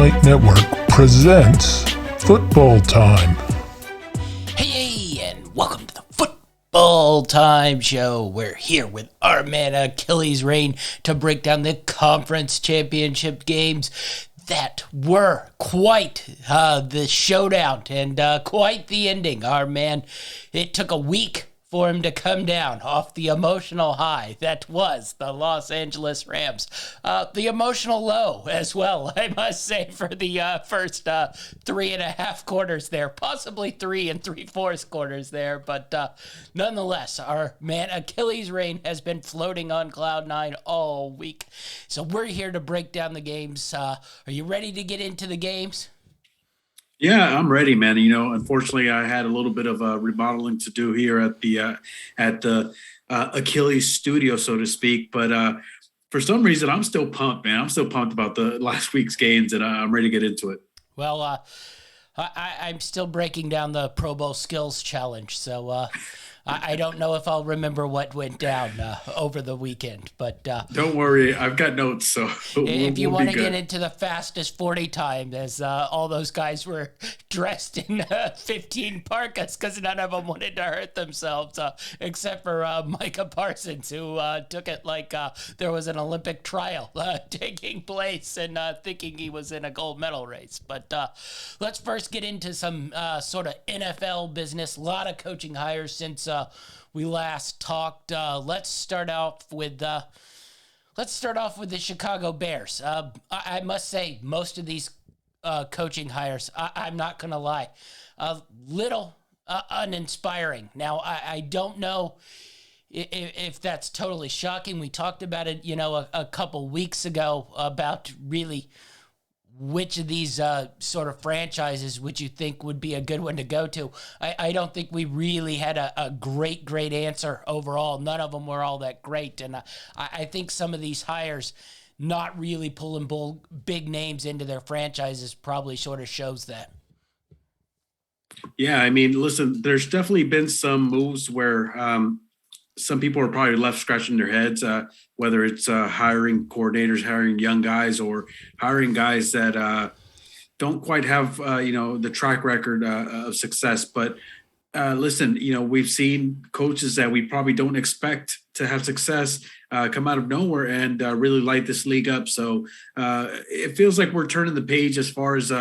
Night Network presents Football Time. Hey, and welcome to the Football Time Show. We're here with our man Achilles Rain to break down the conference championship games that were quite the showdown and quite the ending. Our man, it took a week for him to come down off the emotional high that was the Los Angeles Rams. The emotional low as well, I must say, for the first 3.5 quarters there, possibly 3 3/4 quarters there, but nonetheless, our man Achilles Rain has been floating on cloud nine all week. So we're here to break down the games. Are you ready to get into the games? Yeah, I'm ready, man. Unfortunately, I had a little bit of remodeling to do here at the Achilles studio, so to speak. But for some reason, I'm still pumped, man. I'm still pumped about the last week's games, and I'm ready to get into it. Well, I'm still breaking down the Pro Bowl skills challenge, so I don't know if I'll remember what went down over the weekend. But don't worry, I've got notes. So if you want to get into the fastest 40 time, as all those guys were dressed in 15 parkas because none of them wanted to hurt themselves, except for Micah Parsons, who took it like there was an Olympic trial taking place and thinking he was in a gold medal race. But let's first get into some sort of NFL business. A lot of coaching hires since we last talked. Let's start off with the Chicago Bears. I must say, most of these coaching hires, I'm not going to lie, a little uninspiring. Now, I don't know if that's totally shocking. We talked about it, a couple weeks ago about really which of these sort of franchises would you think would be a good one to go to. I don't think we really had a great answer overall. None of them were all that great. And I think some of these hires not really pulling big names into their franchises probably sort of shows that. Yeah, I mean, listen, there's definitely been some moves where some people are probably left scratching their heads, whether it's hiring coordinators, hiring young guys, or hiring guys that don't quite have, the track record of success. But listen, we've seen coaches that we probably don't expect to have success come out of nowhere and really light this league up. So it feels like we're turning the page as far as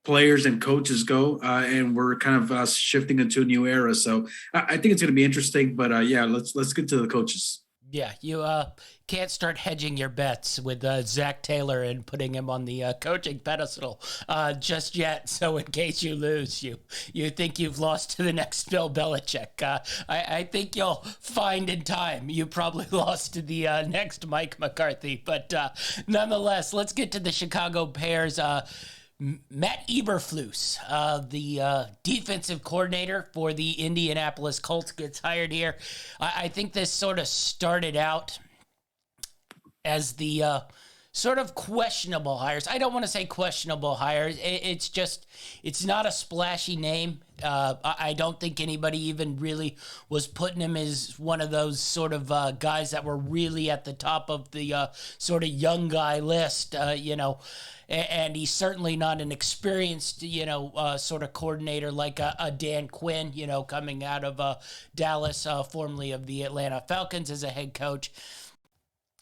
players and coaches go, and we're kind of shifting into a new era. So I think it's going to be interesting. But yeah, let's get to the coaches. Yeah, you can't start hedging your bets with Zach Taylor and putting him on the coaching pedestal just yet. So in case you lose, you think you've lost to the next Bill Belichick. I think you'll find in time you probably lost to the next Mike McCarthy. But nonetheless, let's get to the Chicago Bears. Matt Eberflus, the defensive coordinator for the Indianapolis Colts, gets hired here. I think this sort of started out as the sort of questionable hires. I don't want to say questionable hires. It's not a splashy name. I don't think anybody even really was putting him as one of those sort of guys that were really at the top of the sort of young guy list, and he's certainly not an experienced, sort of coordinator like a Dan Quinn, coming out of Dallas, formerly of the Atlanta Falcons as a head coach.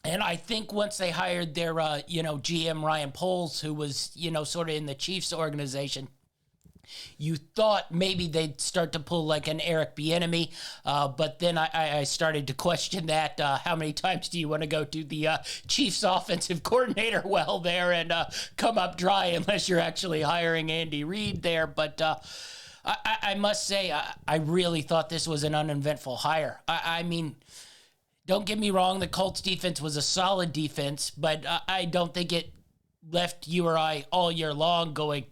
And I think once they hired their, GM Ryan Poles, who was, sort of in the Chiefs organization, you thought maybe they'd start to pull like an Eric Bieniemy, but then I started to question that. How many times do you want to go to the Chiefs offensive coordinator well there and come up dry unless you're actually hiring Andy Reid there? But I must say, I really thought this was an uneventful hire. I mean, don't get me wrong, the Colts defense was a solid defense, but I don't think it left you or I all year long going,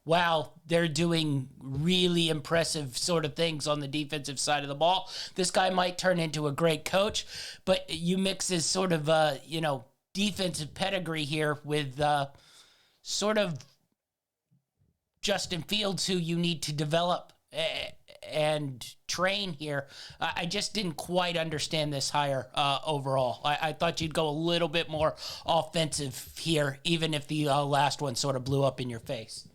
wow, they're doing really impressive sort of things on the defensive side of the ball. This guy might turn into a great coach, but you mix his sort of, defensive pedigree here with sort of Justin Fields, who you need to develop and train here. I just didn't quite understand this hire overall. I thought you'd go a little bit more offensive here, even if the last one sort of blew up in your face.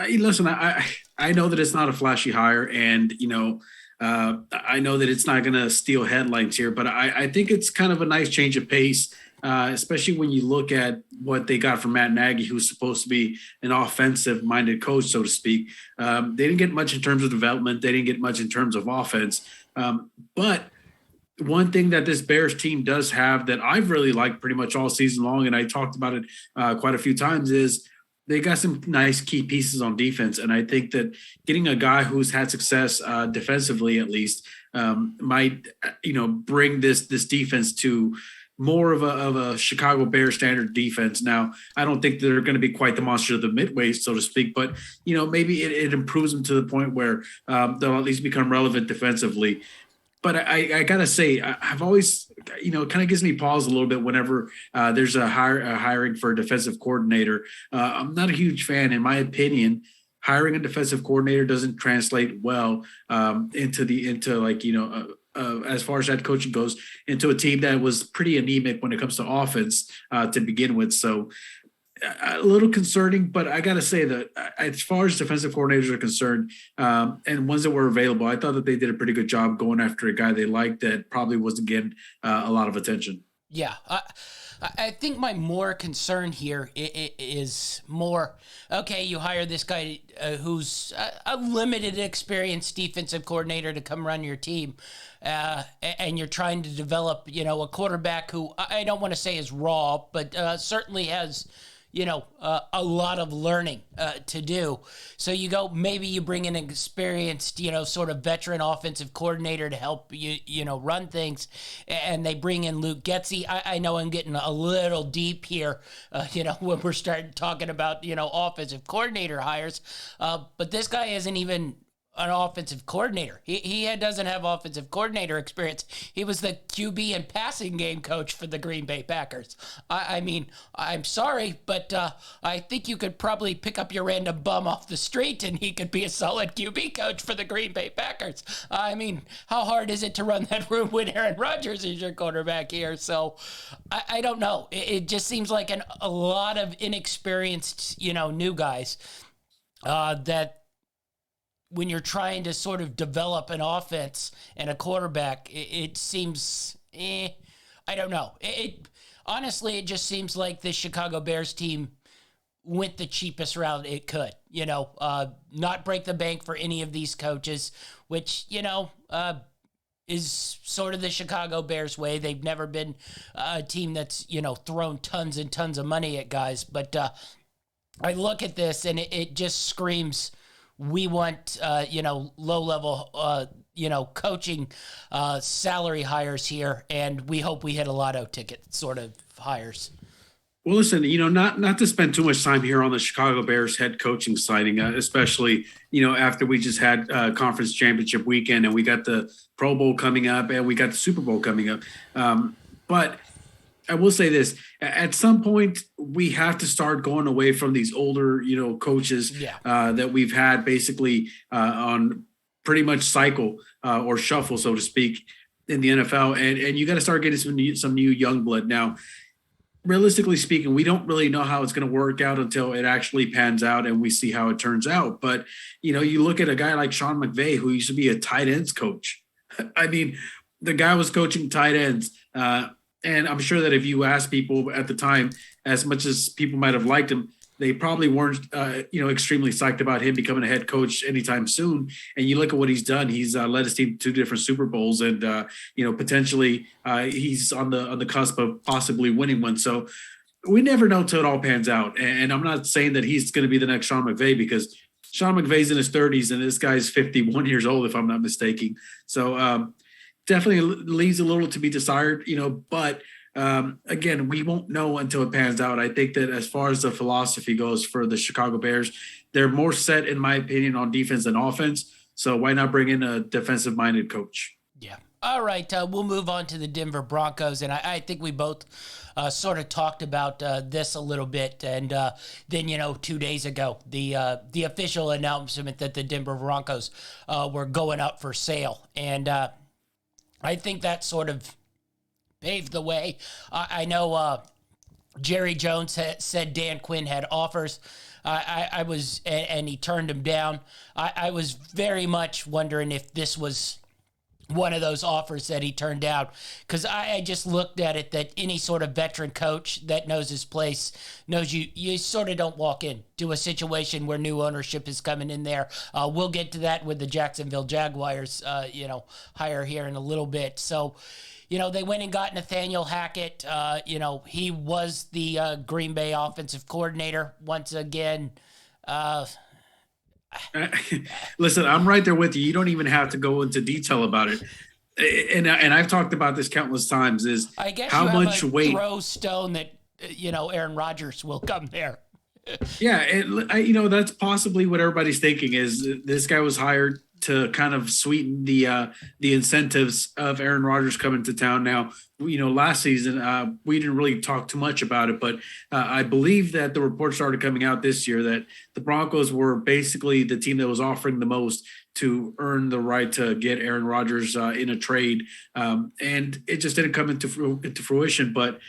Listen, I know that it's not a flashy hire, and I know that it's not going to steal headlines here, but I think it's kind of a nice change of pace, especially when you look at what they got from Matt Nagy, who's supposed to be an offensive-minded coach, so to speak. They didn't get much in terms of development. They didn't get much in terms of offense. But one thing that this Bears team does have that I've really liked pretty much all season long, and I talked about it quite a few times, is they got some nice key pieces on defense. And I think that getting a guy who's had success defensively, at least, might, bring this defense to more of a Chicago Bears standard defense. Now, I don't think they're going to be quite the monster of the midway, so to speak, but, maybe it improves them to the point where they'll at least become relevant defensively. But I gotta say, I've always, it kind of gives me pause a little bit whenever there's a hiring for a defensive coordinator. I'm not a huge fan, in my opinion. Hiring a defensive coordinator doesn't translate well as far as head coaching goes, into a team that was pretty anemic when it comes to offense to begin with. So a little concerning, but I got to say that as far as defensive coordinators are concerned, and ones that were available, I thought that they did a pretty good job going after a guy they liked that probably wasn't getting a lot of attention. Yeah. I think my more concern here is more, okay, you hire this guy who's a limited experience defensive coordinator to come run your team, and you're trying to develop, a quarterback who I don't want to say is raw, but certainly has a lot of learning to do. So maybe you bring an experienced, sort of veteran offensive coordinator to help you, run things, and they bring in Luke Getsy. I know I'm getting a little deep here, when we're starting talking about, offensive coordinator hires, but this guy isn't even an offensive coordinator. He doesn't have offensive coordinator experience. He was the QB and passing game coach for the Green Bay Packers. I mean, I'm sorry, but I think you could probably pick up your random bum off the street and he could be a solid QB coach for the Green Bay Packers. I mean, how hard is it to run that room when Aaron Rodgers is your quarterback here? So I don't know. It just seems like a lot of inexperienced, new guys that when you're trying to sort of develop an offense and a quarterback, it seems, I don't know. Honestly, it just seems like the Chicago Bears team went the cheapest route it could, not break the bank for any of these coaches, which, is sort of the Chicago Bears way. They've never been a team that's, thrown tons and tons of money at guys. But I look at this and it just screams, we want, low-level, coaching salary hires here, and we hope we hit a lotto ticket sort of hires. Well, listen, not to spend too much time here on the Chicago Bears head coaching signing, especially, after we just had conference championship weekend and we got the Pro Bowl coming up and we got the Super Bowl coming up. But I will say this, at some point we have to start going away from these older, coaches that we've had basically on pretty much cycle or shuffle, so to speak, in the NFL. And you got to start getting some new young blood. Now, realistically speaking, we don't really know how it's going to work out until it actually pans out and we see how it turns out. But, you look at a guy like Sean McVay, who used to be a tight ends coach. I mean, the guy was coaching tight ends. And I'm sure that if you ask people at the time, as much as people might have liked him, they probably weren't, extremely psyched about him becoming a head coach anytime soon. And you look at what he's done; he's led his team to 2 different Super Bowls, and potentially he's on the cusp of possibly winning one. So we never know till it all pans out. And I'm not saying that he's going to be the next Sean McVay, because Sean McVay's in his 30s and this guy's 51 years old, if I'm not mistaken. So definitely leaves a little to be desired, but again, we won't know until it pans out. I think that as far as the philosophy goes for the Chicago Bears, they're more set, in my opinion, on defense than offense. So why not bring in a defensive-minded coach? Yeah. All right, we'll move on to the Denver Broncos, and I think we both sort of talked about this a little bit, and then 2 days ago, the official announcement that the Denver Broncos were going up for sale, and I think that sort of paved the way. I know Jerry Jones said Dan Quinn had offers. I was, and he turned him down. I was very much wondering if this was one of those offers that he turned down, because I just looked at it that any sort of veteran coach that knows his place knows you sort of don't walk into a situation where new ownership is coming in there. We'll get to that with the Jacksonville Jaguars, hire here in a little bit. So, they went and got Nathaniel Hackett. He was the Green Bay offensive coordinator once again. Listen, I'm right there with you. You don't even have to go into detail about it. And I've talked about this countless times, is I guess how you have much a weight. throw stone that, Aaron Rodgers will come there. Yeah, that's possibly what everybody's thinking, is this guy was hired to kind of sweeten the incentives of Aaron Rodgers coming to town. Now, last season we didn't really talk too much about it, but I believe that the reports started coming out this year that the Broncos were basically the team that was offering the most to earn the right to get Aaron Rodgers in a trade, and it just didn't come into fruition. But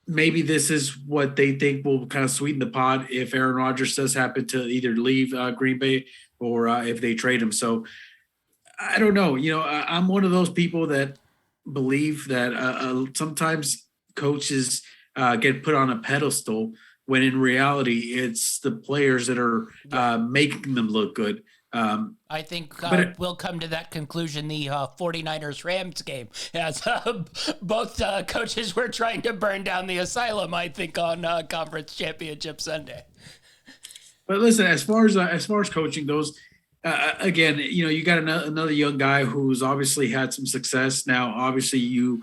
maybe this is what they think will kind of sweeten the pot if Aaron Rodgers does happen to either leave Green Bay or if they trade him. So I don't know. I'm one of those people that believe that sometimes coaches get put on a pedestal when in reality it's the players that are making them look good. I think we'll come to that conclusion the 49ers-Rams game, as both coaches were trying to burn down the asylum, I think, on Conference Championship Sunday. But listen, as far as coaching goes, again, you got another young guy who's obviously had some success. Now, obviously, you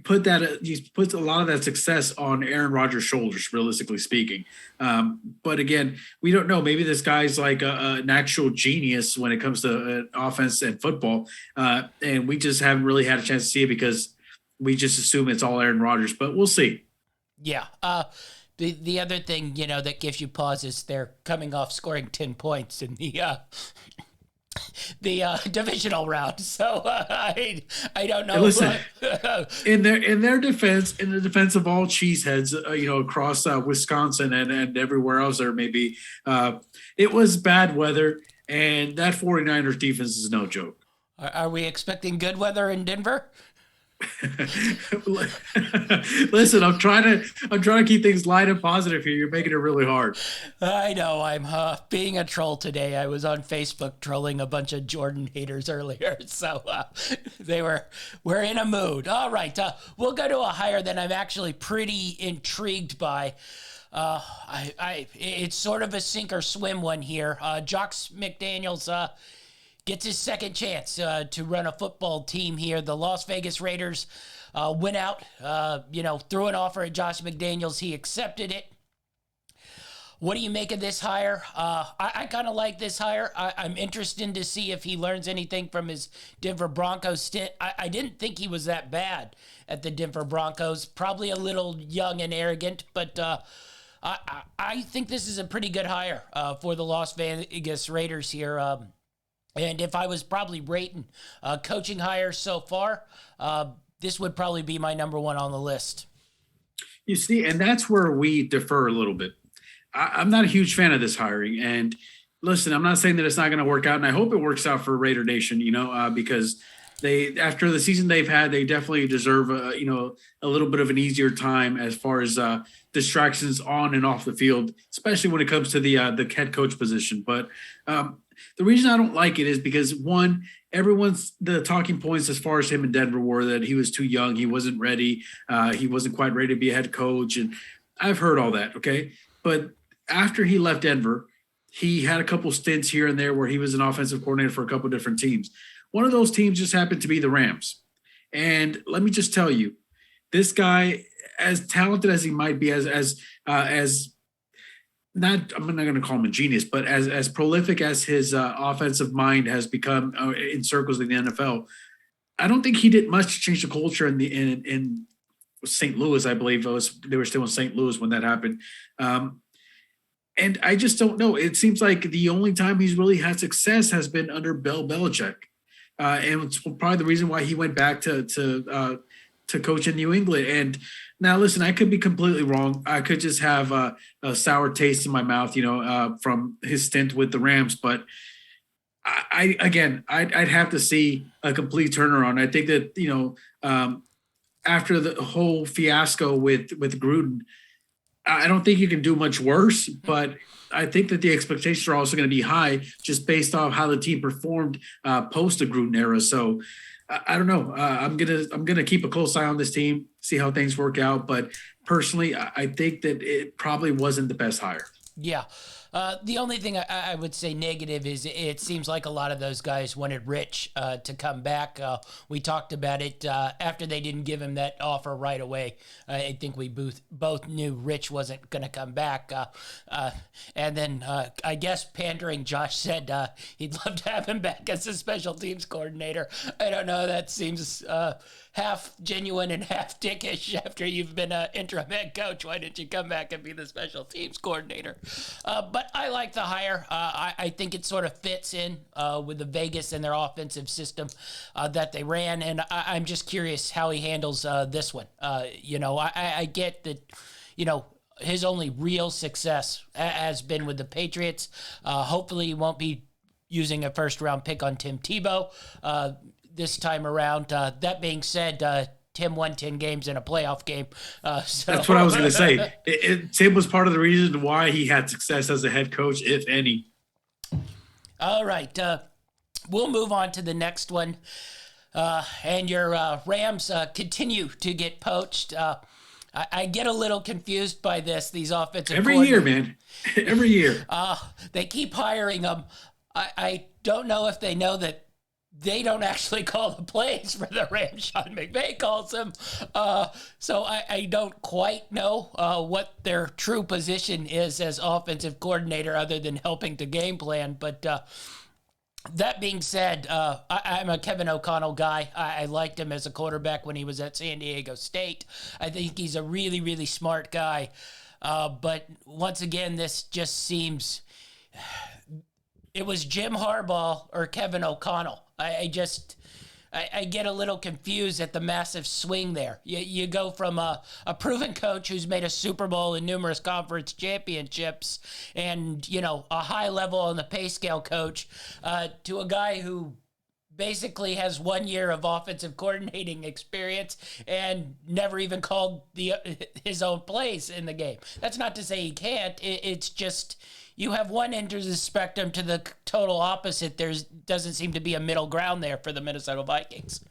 put a lot of that success on Aaron Rodgers' shoulders, realistically speaking. But again, we don't know. Maybe this guy's like an actual genius when it comes to offense and football, and we just haven't really had a chance to see it because we just assume it's all Aaron Rodgers. But we'll see. Yeah. The other thing, that gives you pause is they're coming off scoring 10 points in the divisional round. So I don't know. Hey, listen, in their defense, in the defense of all cheeseheads, across Wisconsin and everywhere else there may be, it was bad weather, and that 49ers defense is no joke. Are we expecting good weather in Denver? Listen, I'm trying to keep things light and positive here. You're making it really hard. I know. I'm being a troll today. I was on Facebook trolling a bunch of Jordan haters earlier, so we're in a mood. All right, we'll go to a hire that I'm actually pretty intrigued by. It's sort of a sink or swim one here. Josh McDaniels gets his second chance to run a football team here. The Las Vegas Raiders went out, threw an offer at Josh McDaniels. He accepted it. What do you make of this hire? I kind of like this hire. I'm interested to see if he learns anything from his Denver Broncos stint. I didn't think he was that bad at the Denver Broncos. Probably a little young and arrogant, but I think this is a pretty good hire for the Las Vegas Raiders here. And if I was probably rating coaching hires so far, this would probably be my number one on the list. You see, and that's where we differ a little bit. I'm not a huge fan of this hiring. And listen, I'm not saying that it's not going to work out, and I hope it works out for Raider Nation, because after the season they've had, they definitely deserve a little bit of an easier time as far as distractions on and off the field, especially when it comes to the head coach position. But the reason I don't like it is because, one, the talking points as far as him in Denver were that he was too young, he wasn't ready, he wasn't quite ready to be a head coach, and I've heard all that, okay? But after he left Denver, he had a couple stints here and there where he was an offensive coordinator for a couple different teams. One of those teams just happened to be the Rams. And let me just tell you, this guy, as talented as he might be, as I'm not going to call him a genius, but as prolific as his offensive mind has become in circles in the NFL, I don't think he did much to change the culture in St. Louis. I believe they were still in St. Louis when that happened. And I just don't know. It seems like the only time he's really had success has been under Bill Belichick. And it's probably the reason why he went back to coach in New England. And now, listen, I could be completely wrong. I could just have a sour taste in my mouth, from his stint with the Rams. But I'd have to see a complete turnaround. I think that after the whole fiasco with Gruden, I don't think you can do much worse. But I think that the expectations are also going to be high just based off how the team performed post the Gruden era. So I don't know. I'm gonna keep a close eye on this team, see how things work out. But personally, I think that it probably wasn't the best hire. Yeah. The only thing I would say negative is it seems like a lot of those guys wanted Rich to come back. We talked about it after they didn't give him that offer right away. I think we both knew Rich wasn't going to come back. And then I guess pandering Josh said he'd love to have him back as a special teams coordinator. I don't know. That seems half genuine and half dickish after you've been an interim head coach. Why didn't you come back and be the special teams coordinator? But I like the hire. I think it sort of fits in with the Vegas and their offensive system that they ran. And I'm just curious how he handles this one. I get that, his only real success has been with the Patriots. Hopefully he won't be using a first-round pick on Tim Tebow this time around. That being said, Tim won 10 games in a playoff game. So. That's what I was going to say. Tim was part of the reason why he had success as a head coach, if any. All right. We'll move on to the next one. And your Rams continue to get poached. I get a little confused by these offensive Every year, man. Every year. They keep hiring them. I don't know if they know that they don't actually call the plays for the Rams. Sean McVay calls them. So I don't quite know what their true position is as offensive coordinator other than helping to game plan. But that being said, I'm a Kevin O'Connell guy. I liked him as a quarterback when he was at San Diego State. I think he's a really, really smart guy. But once again, this just seems... It was Jim Harbaugh or Kevin O'Connell. I get a little confused at the massive swing there. You go from a proven coach who's made a Super Bowl and numerous conference championships and, a high level on the pay scale coach to a guy who basically has 1 year of offensive coordinating experience and never even called his own plays in the game. That's not to say he can't. It's just... You have one end of the spectrum to the total opposite. There doesn't seem to be a middle ground there for the Minnesota Vikings.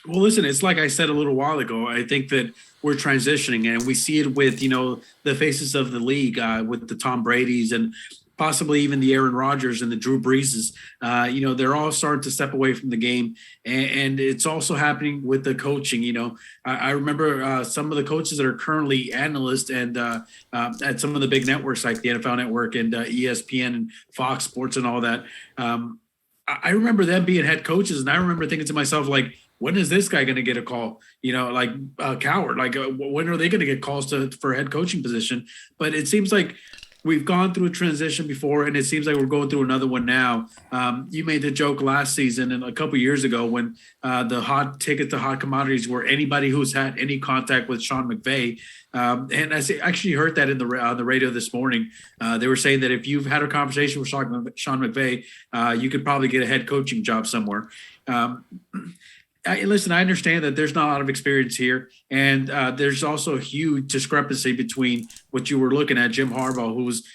Well, listen, it's like I said a little while ago. I think that we're transitioning, and we see it with, the faces of the league, with the Tom Brady's and possibly even the Aaron Rodgers and the Drew Breeses. They're all starting to step away from the game, and it's also happening with the coaching. I remember some of the coaches that are currently analysts and at some of the big networks like the NFL Network and ESPN and Fox Sports and all that. I remember them being head coaches, and I remember thinking to myself, like, when is this guy going to get a call? Like Coward, like when are they going to get calls for a head coaching position? But it seems like we've gone through a transition before, and it seems like we're going through another one now. You made the joke last season and a couple of years ago when the hot ticket to hot commodities were anybody who's had any contact with Sean McVay. And I actually heard that on the radio this morning. They were saying that if you've had a conversation with Sean McVay, you could probably get a head coaching job somewhere. Listen, I understand that there's not a lot of experience here, and there's also a huge discrepancy between what you were looking at, Jim Harbaugh, who was,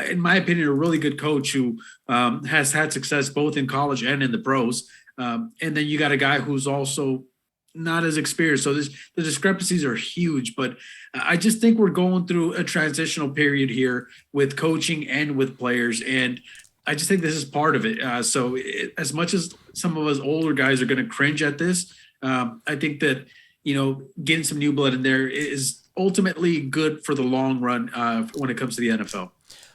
in my opinion, a really good coach who has had success both in college and in the pros. And then you got a guy who's also not as experienced. So the discrepancies are huge, but I just think we're going through a transitional period here with coaching and with players, and I just think this is part of it. As much as some of us older guys are going to cringe at this, I think that, getting some new blood in there is ultimately good for the long run when it comes to the NFL.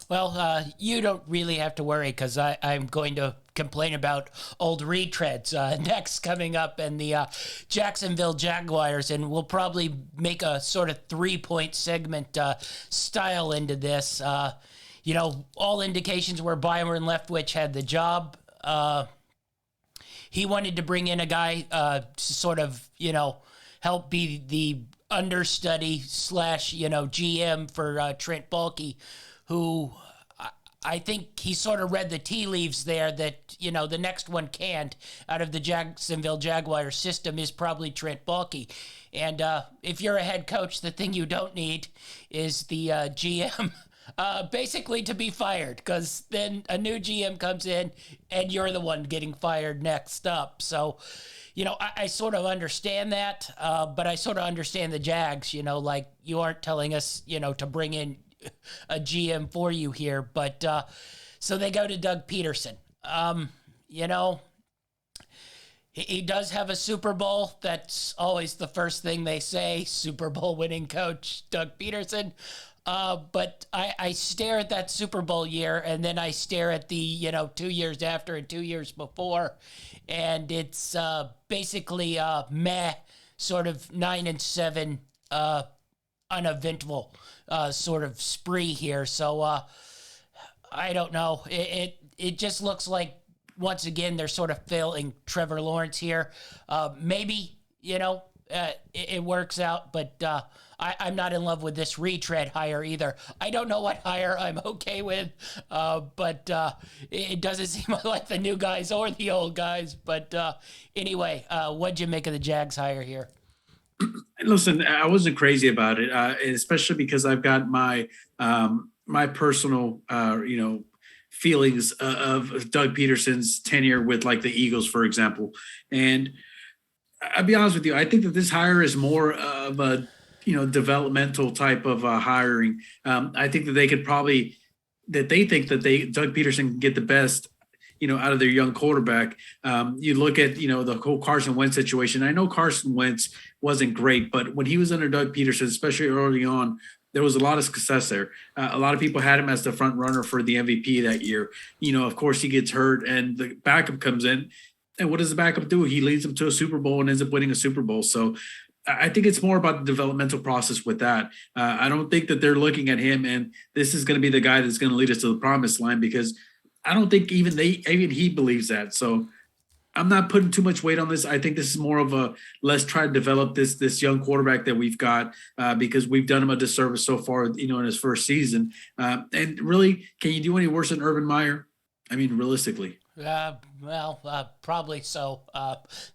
Well, you don't really have to worry because I'm going to complain about old retreads next coming up and the Jacksonville Jaguars, and we'll probably make a sort of 3-point segment style into this. All indications were Byron Leftwich had the job. He wanted to bring in a guy to sort of, help be the understudy slash, GM for Trent Baalke, who I think he sort of read the tea leaves there that, the next one canned out of the Jacksonville Jaguars system is probably Trent Baalke. And if you're a head coach, the thing you don't need is the GM basically to be fired, because then a new GM comes in and you're the one getting fired next up. So, I sort of understand that, but I sort of understand the Jags, like you aren't telling us, to bring in a GM for you here. But so they go to Doug Peterson. He does have a Super Bowl. That's always the first thing they say. Super Bowl winning coach, Doug Peterson. But I stare at that Super Bowl year, and then I stare at the, 2 years after and 2 years before. And it's basically meh, sort of 9-7, uneventful sort of spree here. So I don't know. It just looks like, once again, they're sort of failing Trevor Lawrence here. Maybe, it works out, but I'm not in love with this retread hire either. I don't know what hire I'm okay with, but it doesn't seem like the new guys or the old guys. But anyway, what'd you make of the Jags hire here? Listen, I wasn't crazy about it, especially because I've got my my personal, feelings of Doug Peterson's tenure with like the Eagles, for example. And I'll be honest with you, I think that this hire is more of a developmental type of hiring. I think that they think that Doug Peterson can get the best out of their young quarterback. You look at the whole Carson Wentz situation. I know Carson Wentz wasn't great, but when he was under Doug Peterson, especially early on, there was a lot of success there. A lot of people had him as the front runner for the MVP that year. Of course, he gets hurt and the backup comes in. And what does the backup do? He leads them to a Super Bowl and ends up winning a Super Bowl. So I think it's more about the developmental process with that. I don't think that they're looking at him and this is going to be the guy that's going to lead us to the promised line, because I don't think even he believes that. So I'm not putting too much weight on this. I think this is more of a let's try to develop this young quarterback that we've got, because we've done him a disservice so far, in his first season. And really, can you do any worse than Urban Meyer? I mean, realistically. Probably so.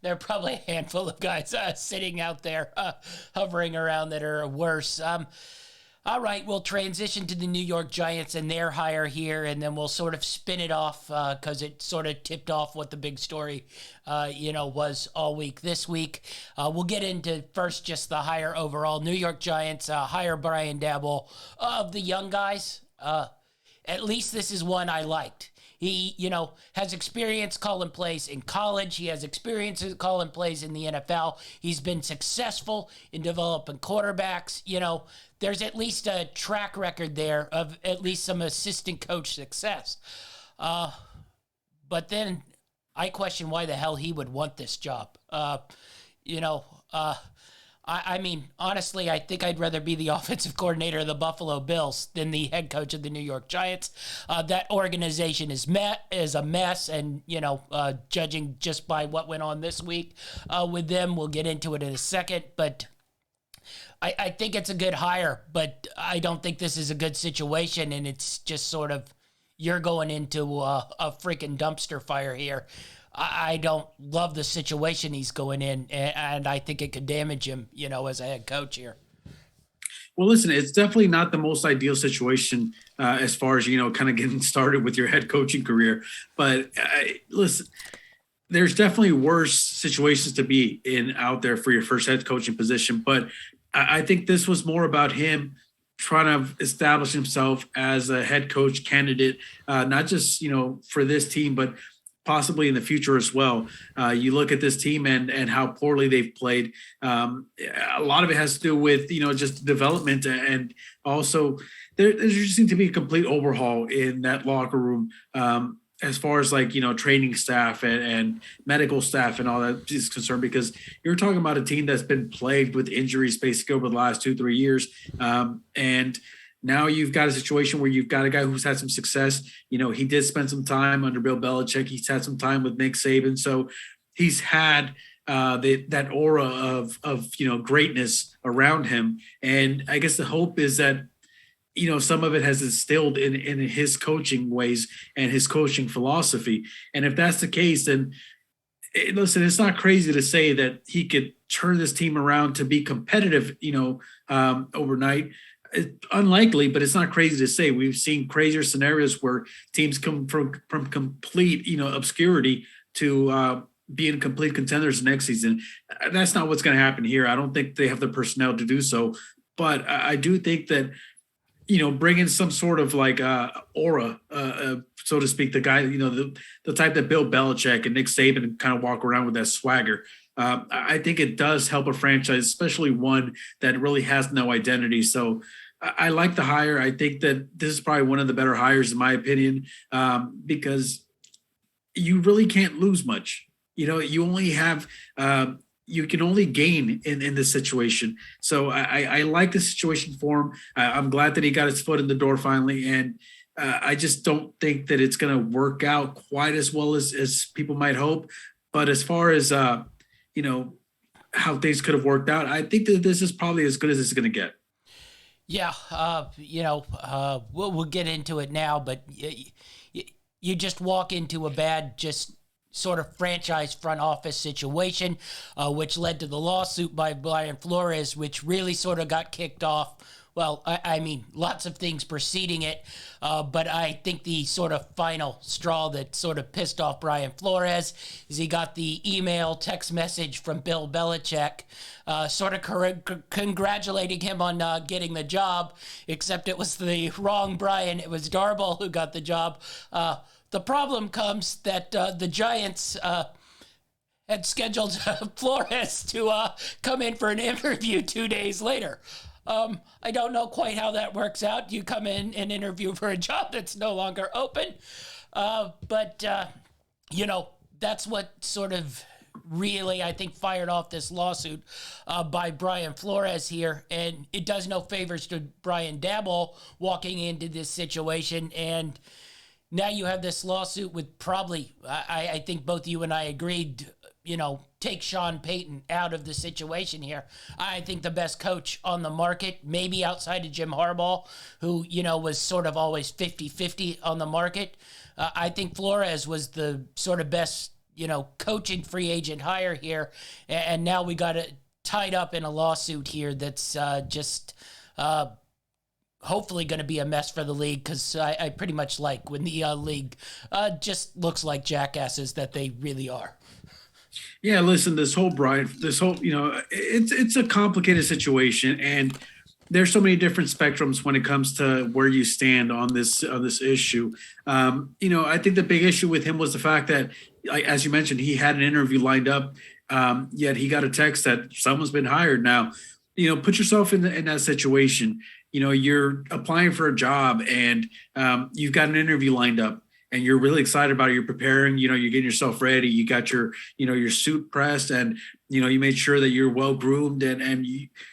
There are probably a handful of guys sitting out there hovering around that are worse. All right, we'll transition to the New York Giants and their hire here, and then we'll sort of spin it off because it sort of tipped off what the big story, was all week this week. We'll get into first just the hire overall. New York Giants hire Brian Daboll. Of the young guys, at least this is one I liked. He, has experience calling plays in college. He has experience calling plays in the NFL. He's been successful in developing quarterbacks. There's at least a track record there of at least some assistant coach success. But then I question why the hell he would want this job. I mean, honestly, I think I'd rather be the offensive coordinator of the Buffalo Bills than the head coach of the New York Giants. That organization is a mess, and, judging just by what went on this week with them, we'll get into it in a second, but I think it's a good hire, but I don't think this is a good situation, and it's just sort of, you're going into a freaking dumpster fire here. I don't love the situation he's going in, and I think it could damage him, as a head coach here. Well, listen, it's definitely not the most ideal situation as far as, kind of getting started with your head coaching career. But listen, there's definitely worse situations to be in out there for your first head coaching position. But I think this was more about him trying to establish himself as a head coach candidate, not just, for this team, but possibly in the future as well. You look at this team and how poorly they've played. A lot of it has to do with, just development, and also there just seems to be a complete overhaul in that locker room. As far as training staff and medical staff and all that is concerned, because you're talking about a team that's been plagued with injuries basically over the last 2-3 years. And now you've got a situation where you've got a guy who's had some success. He did spend some time under Bill Belichick. He's had some time with Nick Saban. So he's had that aura of greatness around him. And I guess the hope is that, some of it has instilled in his coaching ways and his coaching philosophy. And if that's the case, then listen, it's not crazy to say that he could turn this team around to be competitive, overnight. It's unlikely, but it's not crazy to say. We've seen crazier scenarios where teams come from complete, obscurity to being complete contenders next season. That's not what's going to happen here. I don't think they have the personnel to do so, but I do think that, bring in some sort of aura, so to speak, the guy, the type that Bill Belichick and Nick Saban kind of walk around with that swagger. I think it does help a franchise, especially one that really has no identity. So I like the hire. I think that this is probably one of the better hires, in my opinion, because you really can't lose much. You only have you can only gain in this situation. So I like the situation for him. I'm glad that he got his foot in the door finally. And I just don't think that it's going to work out quite as well as people might hope. But as far as, how things could have worked out, I think that this is probably as good as it's going to get. Yeah, we'll get into it now, but you just walk into a bad, just sort of franchise front office situation, which led to the lawsuit by Brian Flores, which really sort of got kicked off. Well, I mean, lots of things preceding it, but I think the sort of final straw that sort of pissed off Brian Flores is he got the email, text message from Bill Belichick, sort of congratulating him on getting the job, except it was the wrong Brian. It was Darboll who got the job. The problem comes that the Giants had scheduled Flores to come in for an interview 2 days later. I don't know quite how that works out. You come in and interview for a job that's no longer open. But that's what sort of really, I think, fired off this lawsuit by Brian Flores here. And it does no favors to Brian Daboll walking into this situation. And now you have this lawsuit with probably, I think both you and I agreed, take Sean Payton out of the situation here. I think the best coach on the market, maybe outside of Jim Harbaugh, who, was sort of always 50-50 on the market. I think Flores was the sort of best, coaching free agent hire here. And now we got it tied up in a lawsuit here that's just hopefully going to be a mess for the league, because I pretty much like when the league just looks like jackasses that they really are. Yeah, listen, it's a complicated situation, and there's so many different spectrums when it comes to where you stand on this issue. I think the big issue with him was the fact that, as you mentioned, he had an interview lined up, yet he got a text that someone's been hired. Now, put yourself in that situation. You're applying for a job and you've got an interview lined up and you're really excited about it. You're preparing, you're getting yourself ready. You got your suit pressed and, you made sure that you're well groomed and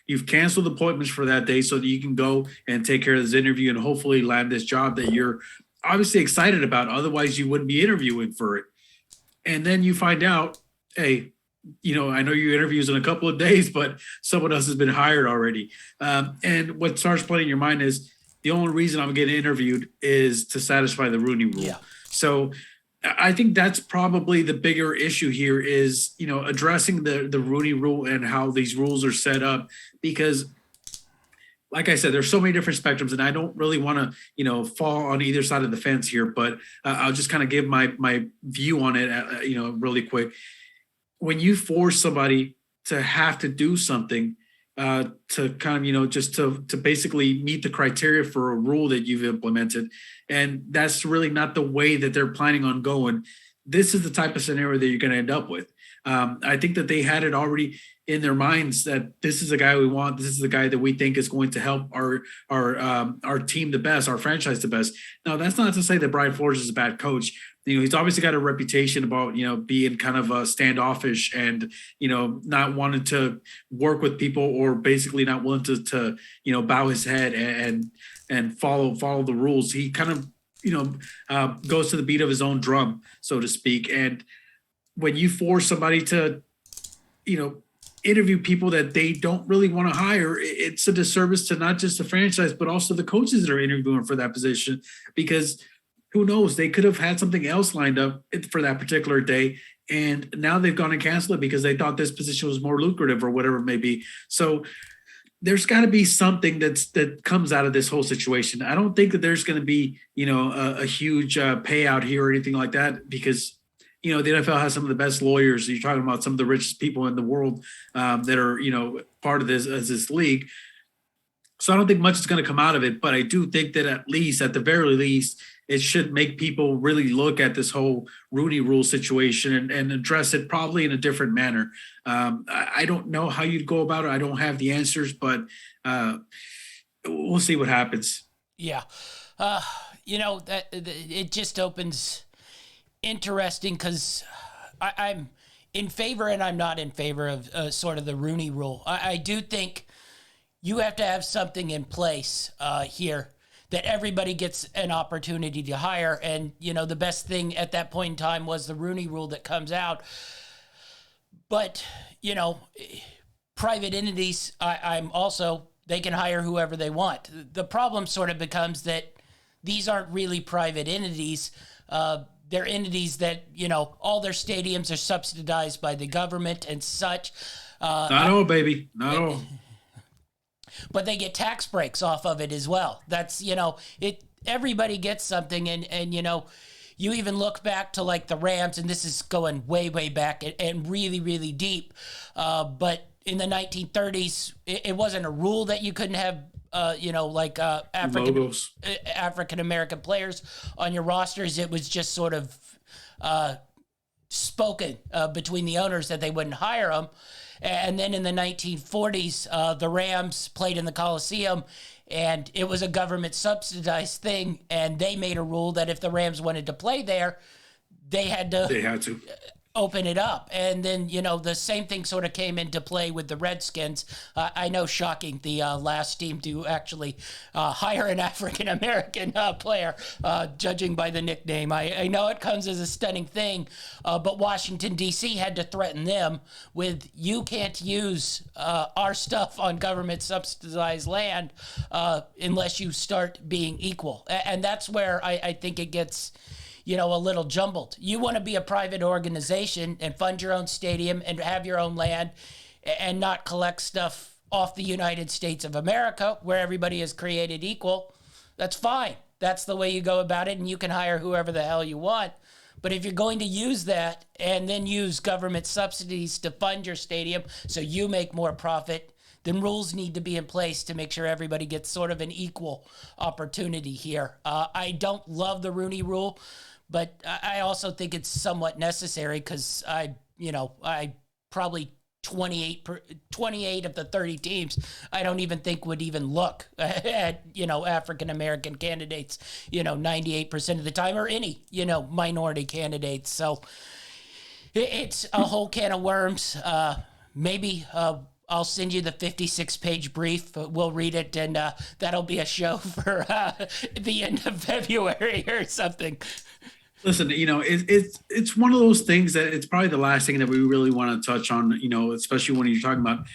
you've canceled appointments for that day so that you can go and take care of this interview and hopefully land this job that you're obviously excited about. Otherwise you wouldn't be interviewing for it. And then you find out, hey, I know your interview's in a couple of days, but someone else has been hired already. And what starts playing in your mind is the only reason I'm getting interviewed is to satisfy the Rooney Rule. Yeah. So I think that's probably the bigger issue here is, addressing the Rooney Rule and how these rules are set up, because like I said, there's so many different spectrums and I don't really want to, fall on either side of the fence here, but I'll just kind of give my view on it, really quick. When you force somebody to have to do something to kind of, just to basically meet the criteria for a rule that you've implemented, and that's really not the way that they're planning on going, this is the type of scenario that you're going to end up with. I think that they had it already in their minds that this is the guy we want. This is the guy that we think is going to help our team the best, our franchise the best. Now, that's not to say that Brian Flores is a bad coach. He's obviously got a reputation about, being kind of standoffish and, not wanting to work with people, or basically not willing to bow his head and follow the rules. He kind of, goes to the beat of his own drum, so to speak. And when you force somebody to, interview people that they don't really want to hire, it's a disservice to not just the franchise, but also the coaches that are interviewing for that position, because who knows, they could have had something else lined up for that particular day. And now they've gone and canceled it because they thought this position was more lucrative or whatever it may be. So there's got to be something that comes out of this whole situation. I don't think that there's going to be, a huge payout here or anything like that, because the NFL has some of the best lawyers. You're talking about some of the richest people in the world that are, part of this league. So I don't think much is going to come out of it, but I do think that at the very least, it should make people really look at this whole Rooney Rule situation and address it probably in a different manner. I don't know how you'd go about it. I don't have the answers, but we'll see what happens. Yeah. That it just opens interesting, because I'm in favor and I'm not in favor of sort of the Rooney Rule. I do think you have to have something in place here that everybody gets an opportunity to hire. And, the best thing at that point in time was the Rooney Rule that comes out. But, private entities, they can hire whoever they want. The problem sort of becomes that these aren't really private entities. They're entities that, all their stadiums are subsidized by the government and such. Not all, baby. Not all. But they get tax breaks off of it as well. That's, everybody gets something. And you even look back to like the Rams, and this is going way, way back and really, really deep. But in the 1930s, it wasn't a rule that you couldn't have, African-American players on your rosters. It was just sort of spoken between the owners that they wouldn't hire them. And then in the 1940s, the Rams played in the Coliseum, and it was a government subsidized thing. And they made a rule that if the Rams wanted to play there, they had to open it up. And then, the same thing sort of came into play with the Redskins. I know, shocking, the last team to actually hire an African-American player, judging by the nickname. I know it comes as a stunning thing, but Washington, D.C. had to threaten them with, you can't use our stuff on government subsidized land unless you start being equal. And that's where I think it gets a little jumbled. You want to be a private organization and fund your own stadium and have your own land and not collect stuff off the United States of America, where everybody is created equal. That's fine. That's the way you go about it, and you can hire whoever the hell you want. But if you're going to use that and then use government subsidies to fund your stadium so you make more profit, then rules need to be in place to make sure everybody gets sort of an equal opportunity here. I don't love the Rooney Rule, but I also think it's somewhat necessary, because I probably 28 of the 30 teams I don't even think would even look at, African-American candidates, 98% of the time, or any, minority candidates. So it's a whole can of worms. Maybe I'll send you the 56-page brief. We'll read it, and that'll be a show for the end of February or something. Listen, it's one of those things that it's probably the last thing that we really want to touch on, especially when you're talking about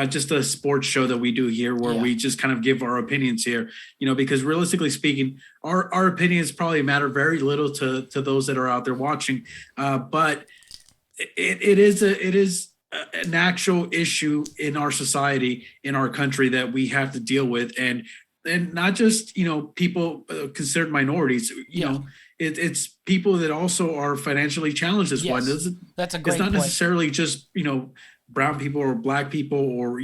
just a sports show that we do here, where we just kind of give our opinions here, because realistically speaking, our opinions probably matter very little to those that are out there watching. But it is an actual issue in our society, in our country, that we have to deal with. And not just, people considered minorities, it's people that also are financially challenged as well. That's a great It's not point. necessarily just, brown people or black people, or,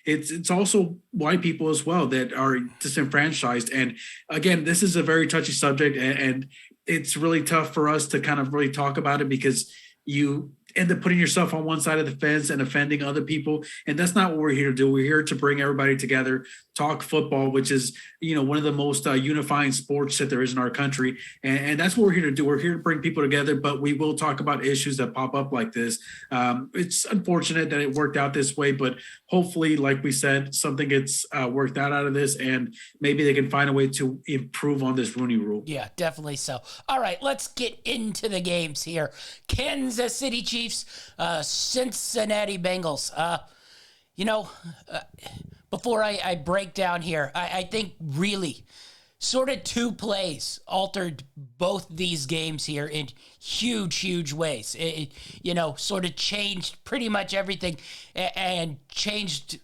it's also white people as well that are disenfranchised. And again, this is a very touchy subject, and it's really tough for us to kind of really talk about it because you end up putting yourself on one side of the fence and offending other people. And that's not what we're here to do. We're here to bring everybody together, talk football, which is, one of the most unifying sports that there is in our country. And that's what we're here to do. We're here to bring people together, but we will talk about issues that pop up like this. It's unfortunate that it worked out this way, but hopefully, like we said, something gets worked out of this, and maybe they can find a way to improve on this Rooney Rule. Yeah, definitely so. All right, let's get into the games here. Kansas City Chiefs, Cincinnati Bengals. Before I break down here, I think really sort of two plays altered both these games here in huge ways. It sort of changed pretty much everything and changed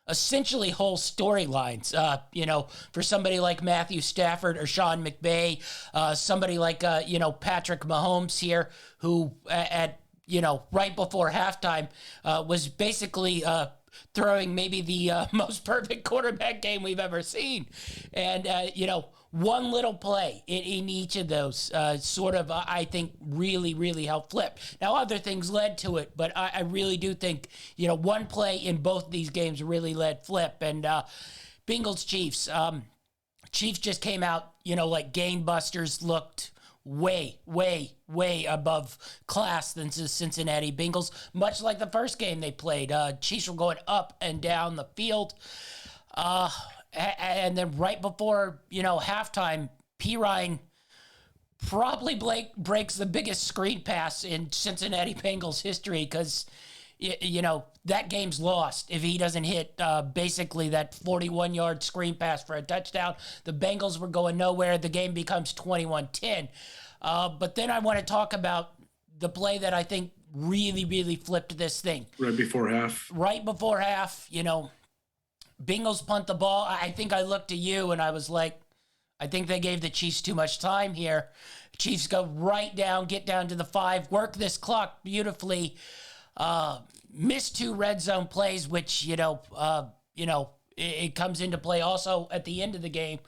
essentially whole storylines, for somebody like Matthew Stafford or Sean McVay, somebody like, Patrick Mahomes here, who at right before halftime was basically throwing maybe the most perfect quarterback game we've ever seen. And, one little play in each of those I think, really helped flip. Now, other things led to it, but I really do think, one play in both these games really led flip. And Bengals Chiefs, Chiefs just came out, like gangbusters, looked way above class than the Cincinnati Bengals, much like the first game they played. Chiefs were going up and down the field. And then right before, halftime, Pirine probably breaks the biggest screen pass in Cincinnati Bengals history because, that game's lost if he doesn't hit basically that 41-yard screen pass for a touchdown. The Bengals were going nowhere. The game becomes 21-10. But then I want to talk about the play that I think really flipped this thing. Right before half, Bengals punt the ball. I think I looked at you and I was like, I think they gave the Chiefs too much time here. Chiefs go right down, get down to the 5, work this clock beautifully. Miss 2 red zone plays, which, it comes into play also at the end of the game.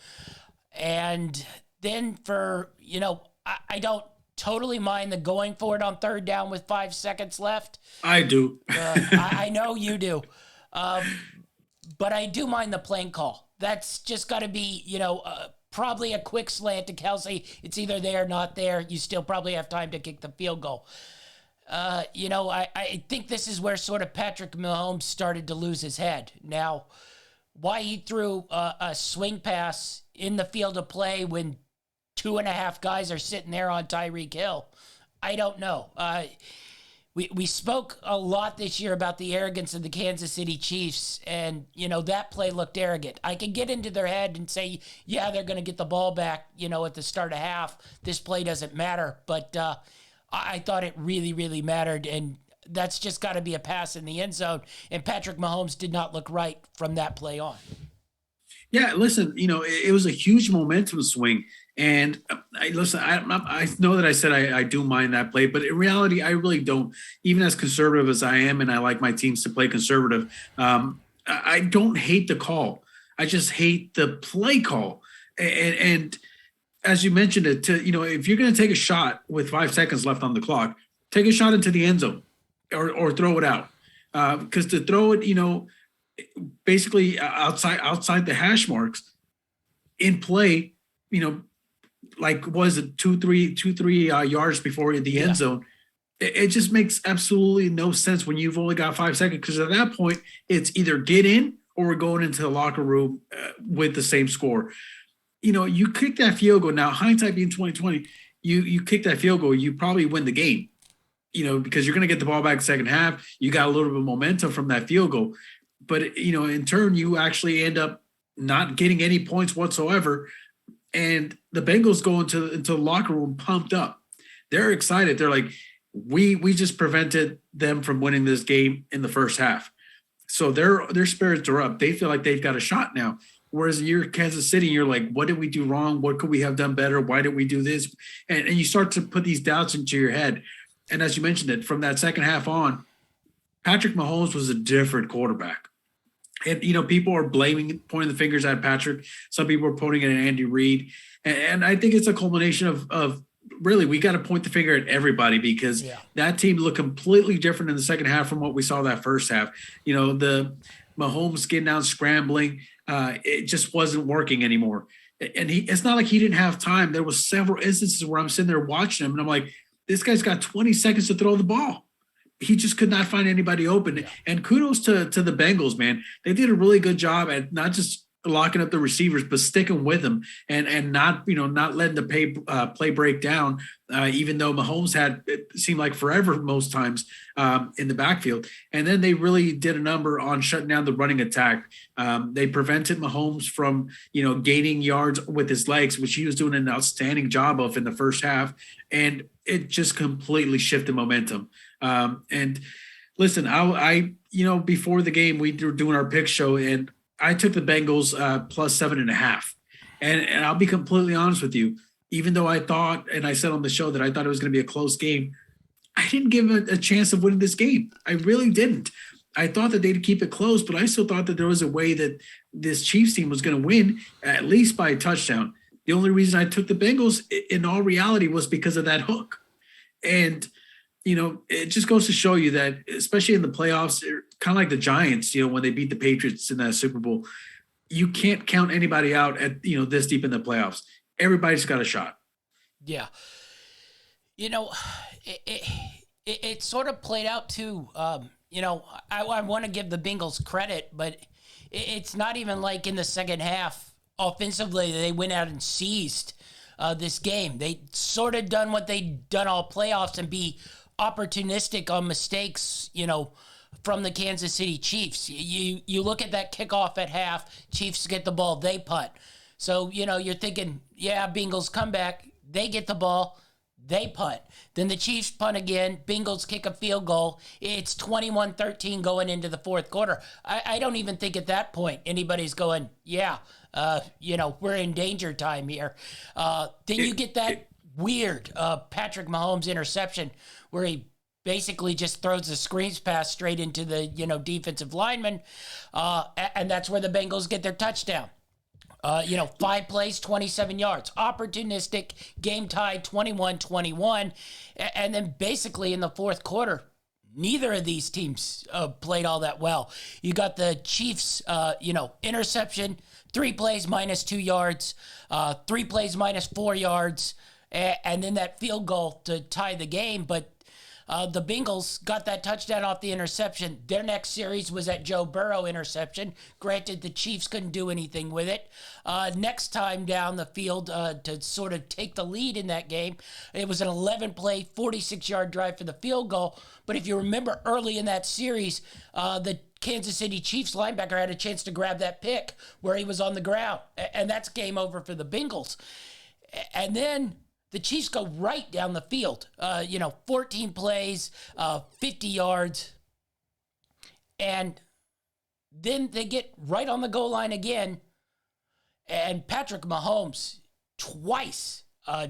And then I don't totally mind the going for it on third down with 5 seconds left. I do. I know you do. But I do mind the plane call. That's just got to be, probably a quick slant to Kelsey. It's either there or not there. You still probably have time to kick the field goal. I think this is where sort of Patrick Mahomes started to lose his head. Now, why he threw a swing pass in the field of play when 2.5 guys are sitting there on Tyreek Hill, I don't know. We spoke a lot this year about the arrogance of the Kansas City Chiefs, and, that play looked arrogant. I can get into their head and say, yeah, they're going to get the ball back, at the start of half. This play doesn't matter, but I thought it really mattered, and that's just got to be a pass in the end zone, and Patrick Mahomes did not look right from that play on. Yeah, listen, it was a huge momentum swing. And I know that I said I do mind that play, but in reality, I really don't. Even as conservative as I am, and I like my teams to play conservative, I don't hate the call. I just hate the play call. And as you mentioned it, if you're going to take a shot with 5 seconds left on the clock, take a shot into the end zone or throw it out. Because to throw it, basically outside the hash marks in play, like was it 2-3 yards before the end zone. It just makes absolutely no sense when you've only got 5 seconds, because at that point it's either get in or we're going into the locker room with the same score. You kick that field goal. Now, hindsight being 2020, you kick that field goal, you probably win the game, because you're going to get the ball back second half. You got a little bit of momentum from that field goal. But, in turn, you actually end up not getting any points whatsoever. And the Bengals go into the locker room pumped up. They're excited. They're like, we just prevented them from winning this game in the first half. So their spirits are up. They feel like they've got a shot now. Whereas you're Kansas City, you're like, what did we do wrong? What could we have done better? Why did we do this? And you start to put these doubts into your head. And as you mentioned it, from that second half on, Patrick Mahomes was a different quarterback. And, people are pointing the fingers at Patrick. Some people are pointing it at Andy Reid. And I think it's a culmination of really, we got to point the finger at everybody because that team looked completely different in the second half from what we saw that first half. The Mahomes getting down scrambling, it just wasn't working anymore. And it's not like he didn't have time. There was several instances where I'm sitting there watching him and I'm like, this guy's got 20 seconds to throw the ball. He just could not find anybody open. Yeah. And kudos to the Bengals, man. They did a really good job at not just locking up the receivers, but sticking with them and not letting the play break down. Even though Mahomes had, it seemed like forever most times in the backfield. And then they really did a number on shutting down the running attack. They prevented Mahomes from, gaining yards with his legs, which he was doing an outstanding job of in the first half. And it just completely shifted momentum. And listen, I before the game, we were doing our pick show and I took the Bengals plus 7.5. And I'll be completely honest with you, even though I thought, and I said on the show that I thought it was going to be a close game, I didn't give it a chance of winning this game. I really didn't. I thought that they'd keep it close, but I still thought that there was a way that this Chiefs team was going to win at least by a touchdown. The only reason I took the Bengals in all reality was because of that hook. And it just goes to show you that, especially in the playoffs, kind of like the Giants, when they beat the Patriots in that Super Bowl, you can't count anybody out at, this deep in the playoffs. Everybody's got a shot. Yeah. It sort of played out too. I want to give the Bengals credit, but it's not even like in the second half, offensively, they went out and seized this game. They sort of done what they'd done all playoffs and be opportunistic on mistakes, from the Kansas City Chiefs. You look at that kickoff at half, Chiefs get the ball, they punt. So, you're thinking, Bengals come back, they get the ball, they punt. Then the Chiefs punt again, Bengals kick a field goal. It's 21-13 going into the fourth quarter. I don't even think at that point anybody's going, we're in danger time here. Then you get that weird Patrick Mahomes interception where he basically just throws the screens pass straight into the, defensive lineman. And that's where the Bengals get their touchdown. 5 plays, 27 yards. Opportunistic, game tied 21-21. And then basically in the fourth quarter, neither of these teams played all that well. You got the Chiefs, interception, 3 plays minus 2 yards, 3 plays minus 4 yards, and then that field goal to tie the game. But the Bengals got that touchdown off the interception. Their next series was that Joe Burrow interception. Granted, the Chiefs couldn't do anything with it. Next time down the field to sort of take the lead in that game, it was an 11-play, 46-yard drive for the field goal. But if you remember early in that series, the Kansas City Chiefs linebacker had a chance to grab that pick where he was on the ground. And that's game over for the Bengals. And then the Chiefs go right down the field, 14 plays, 50 yards. And then they get right on the goal line again. And Patrick Mahomes twice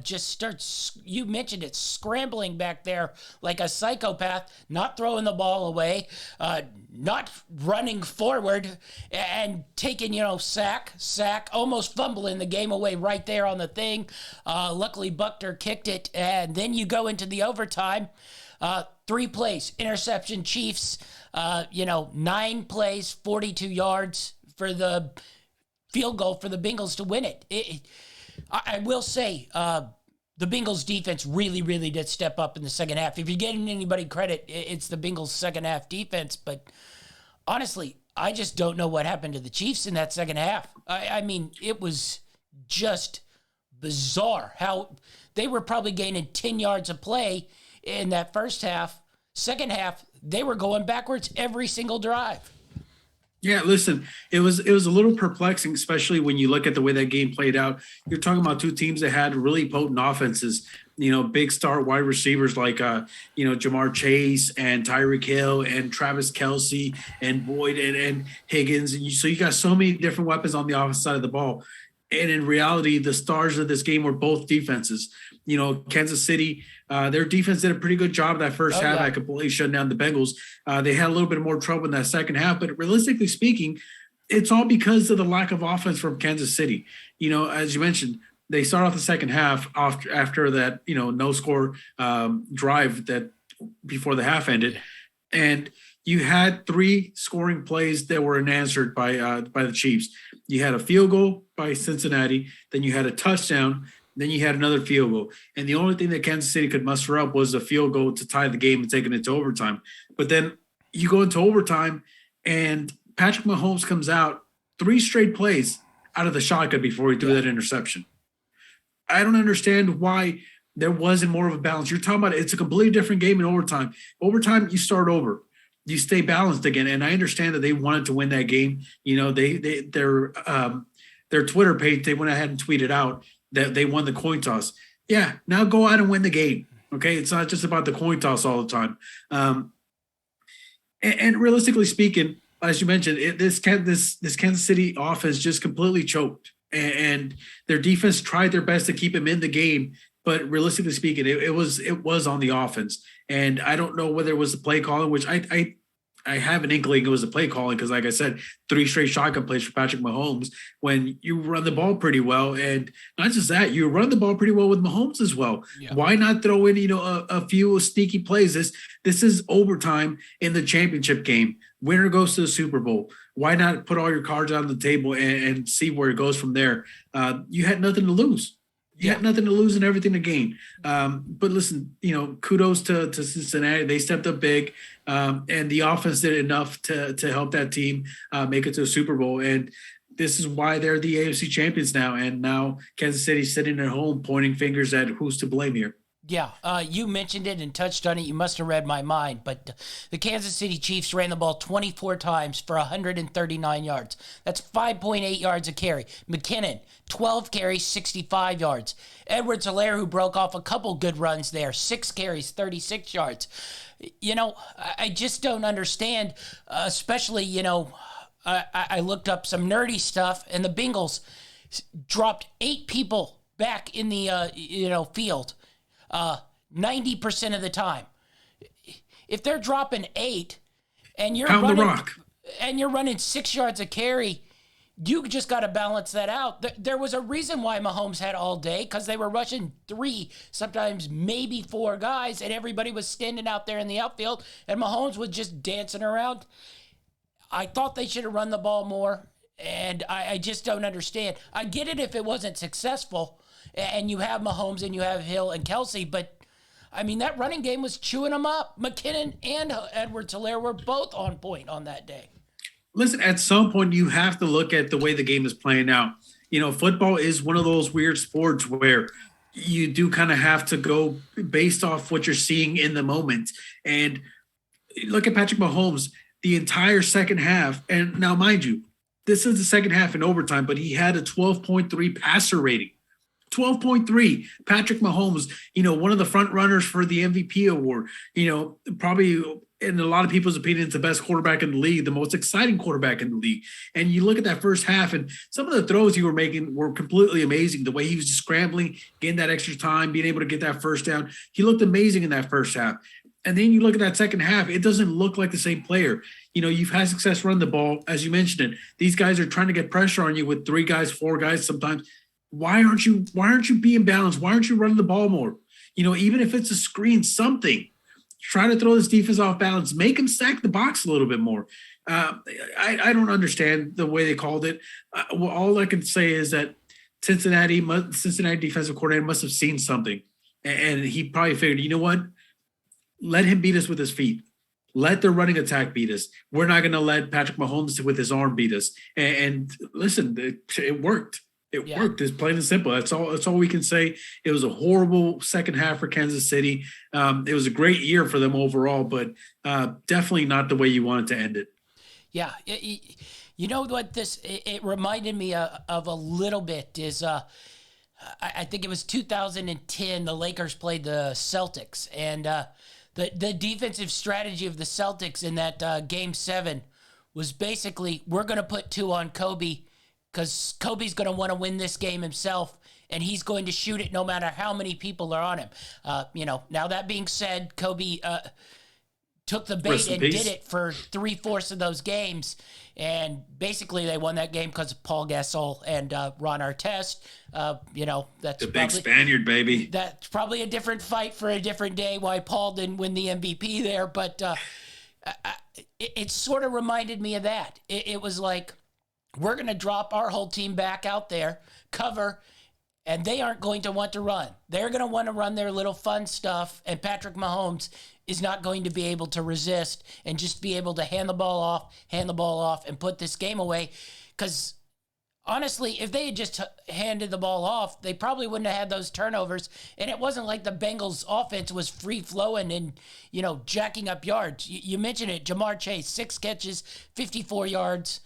just starts, you mentioned it, scrambling back there like a psychopath, not throwing the ball away, not running forward and taking, sack, almost fumbling the game away right there on the thing. Luckily, Buckner kicked it. And then you go into the overtime, 3 plays, interception, Chiefs, 9 plays, 42 yards for the field goal for the Bengals to win it. I will say the Bengals defense really, really did step up in the second half. If you're getting anybody credit, it's the Bengals second half defense. But honestly, I just don't know what happened to the Chiefs in that second half. I mean, it was just bizarre how they were probably gaining 10 yards of play in that first half. Second half, they were going backwards every single drive. Yeah, listen, it was a little perplexing, especially when you look at the way that game played out. You're talking about two teams that had really potent offenses, big star wide receivers like, Jamar Chase and Tyreek Hill and Travis Kelce and Boyd and Higgins. So you got so many different weapons on the offensive side of the ball. And in reality, the stars of this game were both defenses. Kansas City, their defense did a pretty good job that first half at completely shutting down the Bengals. They had a little bit more trouble in that second half, but realistically speaking, it's all because of the lack of offense from Kansas City. As you mentioned, they start off the second half after that, no score drive that before the half ended, and you had 3 scoring plays that were unanswered by the Chiefs. You had a field goal by Cincinnati, then you had a touchdown, then you had another field goal, and the only thing that Kansas City could muster up was a field goal to tie the game and taking it to overtime. But then you go into overtime, and Patrick Mahomes comes out 3 straight plays out of the shotgun before he threw that interception. I don't understand why there wasn't more of a balance. You're talking about it's a completely different game in overtime. Overtime, you start over. You stay balanced again. And I understand that they wanted to win that game. Their Twitter page, they went ahead and tweeted out that they won the coin toss. Yeah, now go out and win the game. Okay, it's not just about the coin toss all the time. And realistically speaking, as you mentioned, this Kansas City offense just completely choked, and their defense tried their best to keep him in the game. But realistically speaking, it was on the offense, and I don't know whether it was the play calling, which I have an inkling it was the play calling because, like I said, 3 straight shotgun plays for Patrick Mahomes when you run the ball pretty well, and not just that, you run the ball pretty well with Mahomes as well. Yeah. Why not throw in a few sneaky plays? This is overtime in the championship game. Winner goes to the Super Bowl. Why not put all your cards on the table and see where it goes from there? You had nothing to lose. You had nothing to lose and everything to gain. But listen, kudos to Cincinnati. They stepped up big, and the offense did enough to help that team make it to the Super Bowl. And this is why they're the AFC champions now. And now Kansas City's sitting at home pointing fingers at who's to blame here. Yeah, you mentioned it and touched on it. You must have read my mind, but the Kansas City Chiefs ran the ball 24 times for 139 yards. That's 5.8 yards a carry. McKinnon, 12 carries, 65 yards. Edwards-Helaire, who broke off a couple good runs there, 6 carries, 36 yards. I just don't understand, especially, I looked up some nerdy stuff, and the Bengals dropped 8 people back in the, field. 90% of the time. If they're dropping 8 and you're running 6 yards a carry, you just got to balance that out. There was a reason why Mahomes had all day, because they were rushing 3, sometimes maybe 4 guys, and everybody was standing out there in the outfield, and Mahomes was just dancing around. I thought they should have run the ball more, and I just don't understand. I get it if it wasn't successful, and you have Mahomes and you have Hill and Kelsey, but I mean, that running game was chewing them up. McKinnon and Edwards-Helaire were both on point on that day. Listen, at some point, you have to look at the way the game is playing out. Football is one of those weird sports where you do kind of have to go based off what you're seeing in the moment. And look at Patrick Mahomes, the entire second half. And now, mind you, this is the second half in overtime, but he had a 12.3 passer rating. 12.3. Patrick Mahomes, one of the front runners for the MVP award, probably in a lot of people's opinions, the best quarterback in the league, the most exciting quarterback in the league. And you look at that first half, and some of the throws he were making were completely amazing. The way he was just scrambling, getting that extra time, being able to get that first down. He looked amazing in that first half. And then you look at that second half, it doesn't look like the same player. You've had success running the ball, as you mentioned it. These guys are trying to get pressure on you with 3 guys, 4 guys sometimes. Why aren't you being balanced? Why aren't you running the ball more? Even if it's a screen, something. Try to throw this defense off balance. Make them stack the box a little bit more. I don't understand the way they called it. All I can say is that Cincinnati defensive coordinator must have seen something. And he probably figured, you know what? Let him beat us with his feet. Let the running attack beat us. We're not going to let Patrick Mahomes with his arm beat us. And listen, it worked. It worked. It's plain and simple. That's all we can say. It was a horrible second half for Kansas City. It was a great year for them overall, but definitely not the way you wanted to end it. Yeah. You know what it reminded me of a little bit is I think it was 2010, the Lakers played the Celtics, and the defensive strategy of the Celtics in that Game 7 was basically, we're going to put 2 on Kobe, because Kobe's going to want to win this game himself, and he's going to shoot it no matter how many people are on him. Now that being said, Kobe, took the bait Rest in and peace. did it for 3/4 of those games. And basically, they won that game because of Paul Gasol and Ron Artest. That's The big probably Spaniard, baby. that's probably a different fight for a different day. Why Paul didn't win the MVP there, but it sort of reminded me of that. It was like, we're going to drop our whole team back out there, cover, and they aren't going to want to run. They're going to want to run their little fun stuff, and Patrick Mahomes is not going to be able to resist and just be able to hand the ball off, and put this game away. Because honestly, if they had just handed the ball off, they probably wouldn't have had those turnovers. And it wasn't like the Bengals offense was free flowing and, jacking up yards. You mentioned it, Jamar Chase, 6 catches, 54 yards.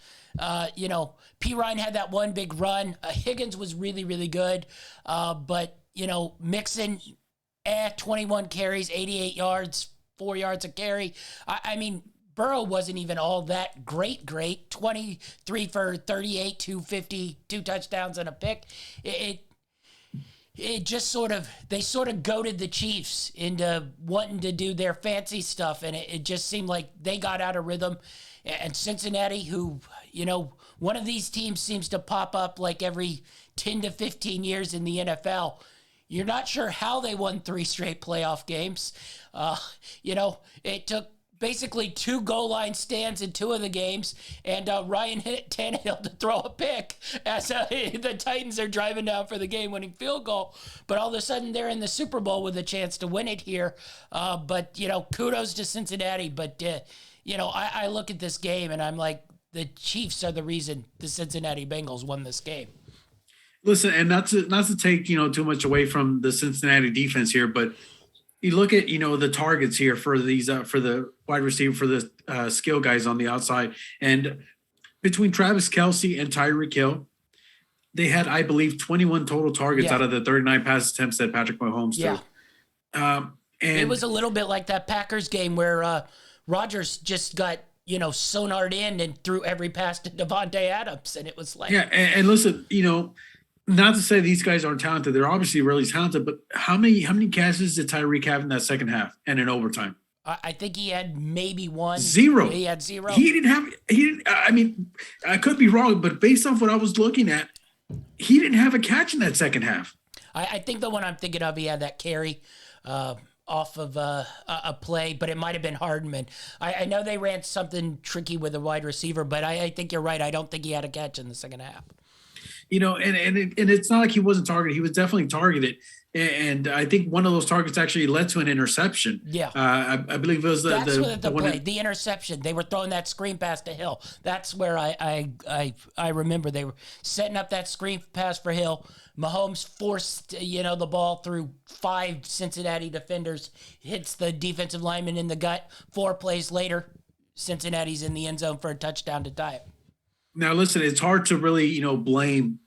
P. Ryan had that one big run. Higgins was really, really good. But Mixon, 21 carries, 88 yards, 4 yards a carry. I mean, Burrow wasn't even all that great. 23 for 38, 250, 2 touchdowns and a pick. It just they sort of goaded the Chiefs into wanting to do their fancy stuff, and it just seemed like they got out of rhythm. And Cincinnati, who, one of these teams seems to pop up like every 10 to 15 years in the NFL. You're not sure how they won 3 straight playoff games. It took basically 2 goal line stands in 2 of the games, and Ryan hit Tannehill to throw a pick as the Titans are driving down for the game-winning field goal. But all of a sudden, they're in the Super Bowl with a chance to win it here. But kudos to Cincinnati. But, I look at this game, and I'm like, the Chiefs are the reason the Cincinnati Bengals won this game. Listen, and not to take too much away from the Cincinnati defense here, but you look at the targets here for these for the wide receiver, for the skill guys on the outside, and between Travis Kelce and Tyreek Hill, they had, I believe, 21 total targets out of the 39 pass attempts that Patrick Mahomes threw. And it was a little bit like that Packers game where Rodgers just got sonared in and threw every pass to Devontae Adams, and it was like, and listen, not to say these guys aren't talented. They're obviously really talented, but how many catches did Tyreek have in that second half and in overtime? I think he had maybe 1. 0. He had 0. I mean, I could be wrong, but based off what I was looking at, he didn't have a catch in that second half. I think the one I'm thinking of, he had that carry off of a play, but it might have been Hardman. I know they ran something tricky with a wide receiver, but I think you're right. I don't think he had a catch in the second half. And it's not like he wasn't targeted. He was definitely targeted. And I think one of those targets actually led to an interception. Yeah. I believe it was the interception. They were throwing that screen pass to Hill. That's where I remember they were setting up that screen pass for Hill. Mahomes forced, the ball through 5 Cincinnati defenders, hits the defensive lineman in the gut. 4 plays later, Cincinnati's in the end zone for a touchdown to tie it. Now, listen, it's hard to really, blame,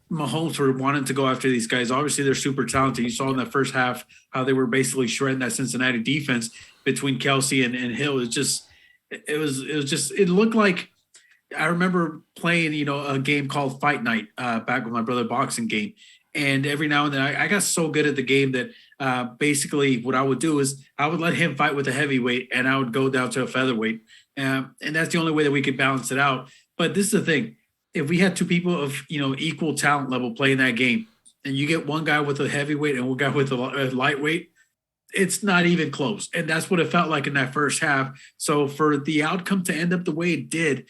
Mahomes for wanting to go after these guys. Obviously, they're super talented. You saw in that first half how they were basically shredding that Cincinnati defense between Kelce and Hill. It looked like, I remember playing, a game called Fight Night back with my brother, boxing game. And every now and then I got so good at the game that basically what I would do is I would let him fight with a heavyweight and I would go down to a featherweight. And that's the only way that we could balance it out. But this is the thing. If we had 2 people of, equal talent level playing that game, and you get one guy with a heavyweight and one guy with a lightweight, it's not even close. And that's what it felt like in that first half. So for the outcome to end up the way it did,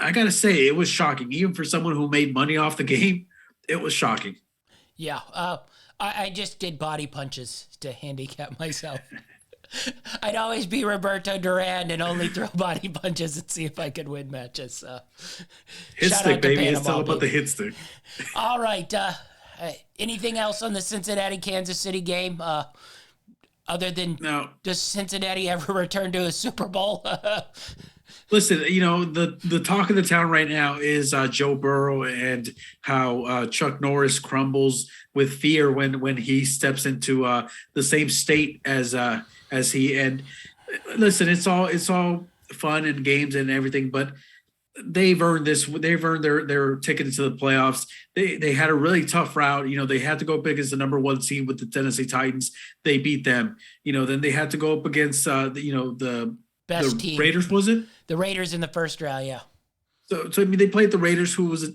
I got to say it was shocking. Even for someone who made money off the game, it was shocking. Yeah. I just did body punches to handicap myself. I'd always be Roberto Duran and only throw body punches and see if I could win matches. Hit stick, baby. It's all about the hit stick. All right. Anything else on the Cincinnati-Kansas City game? Other than does Cincinnati ever return to a Super Bowl? Listen, the talk of the town right now is Joe Burrow and how Chuck Norris crumbles with fear when he steps into the same state as he. And listen, it's all fun and games and everything, but they've earned this. They've earned their ticket into the playoffs. They had a really tough route. They had to go up against the number one seed with the Tennessee Titans. They beat them. Then they had to go up against the Best team. Raiders. Was it the Raiders in the first round? Yeah. So I mean, they played the Raiders, who was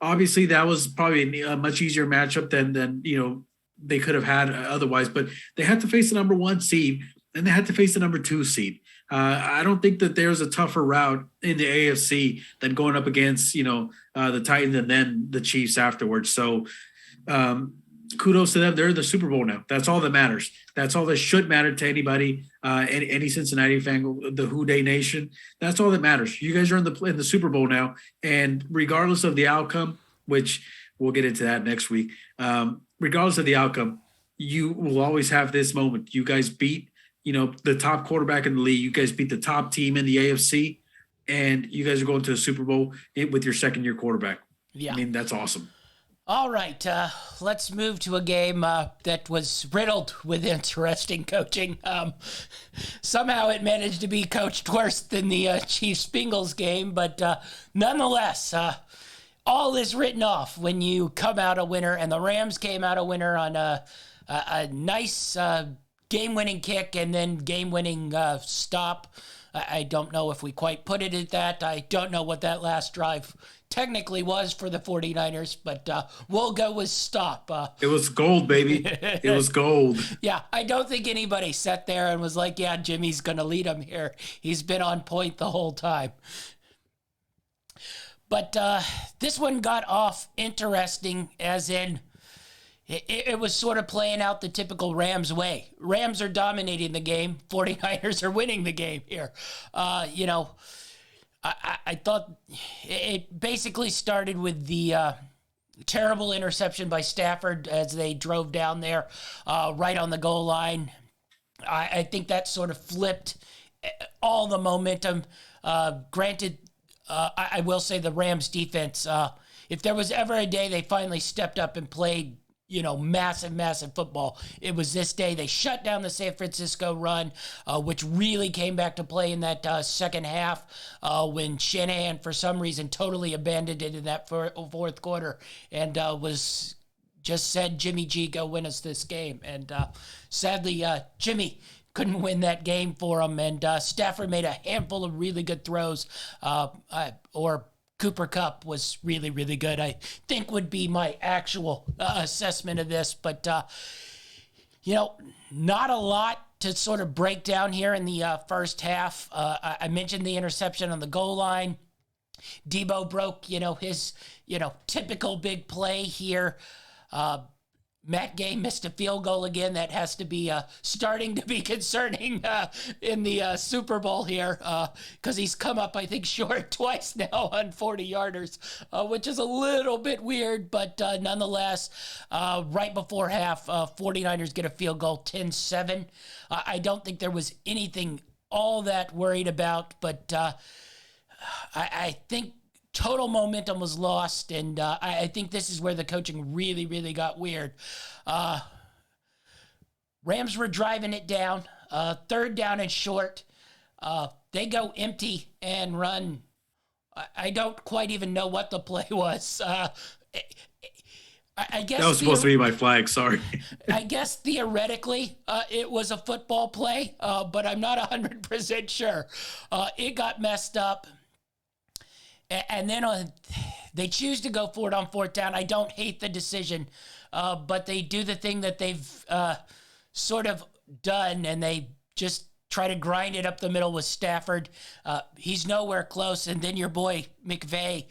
obviously that was probably a much easier matchup than they could have had otherwise. But they had to face the number one seed, and they had to face the number two seed. I don't think that there's a tougher route in the AFC than going up against the Titans and then the Chiefs afterwards. So kudos to them. They're in the Super Bowl now. That's all that matters. That's all that should matter to anybody, any Cincinnati fan, the Who Dey Nation. That's all that matters. You guys are in the Super Bowl now, and regardless of the outcome, which we'll get into that next week, regardless of the outcome, you will always have this moment. You guys beat the top quarterback in the league. You guys beat the top team in the AFC, and you guys are going to a Super Bowl with your second-year quarterback. Yeah. I mean, that's awesome. All right, let's move to a game that was riddled with interesting coaching. Somehow it managed to be coached worse than the Chiefs-Bengals game, but nonetheless, all is written off when you come out a winner, and the Rams came out a winner on a nice game-winning kick and then game-winning stop. I don't know if we quite put it at that. I don't know what that last drive technically was for the 49ers, but we'll go with stop. It was gold, baby. It was gold. Yeah, I don't think anybody sat there and was like, yeah, Jimmy's going to lead him here. He's been on point the whole time. But this one got off interesting, as in it was sort of playing out the typical Rams way. Rams are dominating the game. 49ers are winning the game here. I thought it basically started with the terrible interception by Stafford as they drove down there right on the goal line. I think that sort of flipped all the momentum. Granted, I will say the Rams defense, if there was ever a day they finally stepped up and played massive football, it was this day. They shut down the San Francisco run, which really came back to play in that second half when Shanahan, for some reason, totally abandoned it in that fourth quarter and was just said, Jimmy G, go win us this game. And sadly, Jimmy couldn't win that game for him, and Stafford made a handful of really good throws, or Cooper Kupp was really, really good, I think would be my actual assessment of this. But, not a lot to sort of break down here in the first half. I mentioned the interception on the goal line. Debo broke, his, typical big play here. Matt Gay missed a field goal again. That has to be starting to be concerning in the Super Bowl here because he's come up, I think, short twice now on 40-yarders, which is a little bit weird, but nonetheless, right before half, 49ers get a field goal, 10-7. I don't think there was anything all that worried about, but I think total momentum was lost, and I think this is where the coaching really, really got weird. Rams were driving it down, third down and short. They go empty and run. I don't quite even know what the play was. I guess that was supposed to be my flag. Sorry. I guess theoretically it was a football play, but I'm not 100% sure. It got messed up. And then they choose to go for it on fourth down. I don't hate the decision, but they do the thing that they've sort of done, and they just try to grind it up the middle with Stafford. He's nowhere close, and then your boy McVay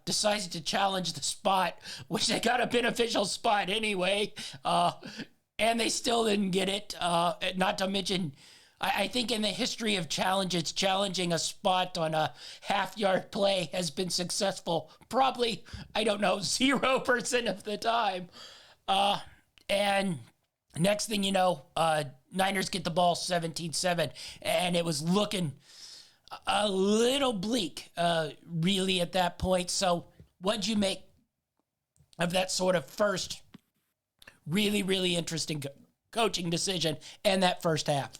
decides to challenge the spot, which they got a beneficial spot anyway, and they still didn't get it. Not to mention, I think in the history of challenges, challenging a spot on a half-yard play has been successful probably, 0% of the time. And next thing you know, Niners get the ball 17-7, and it was looking a little bleak, really, at that point. So what'd you make of that sort of first really, really interesting coaching decision and that first half?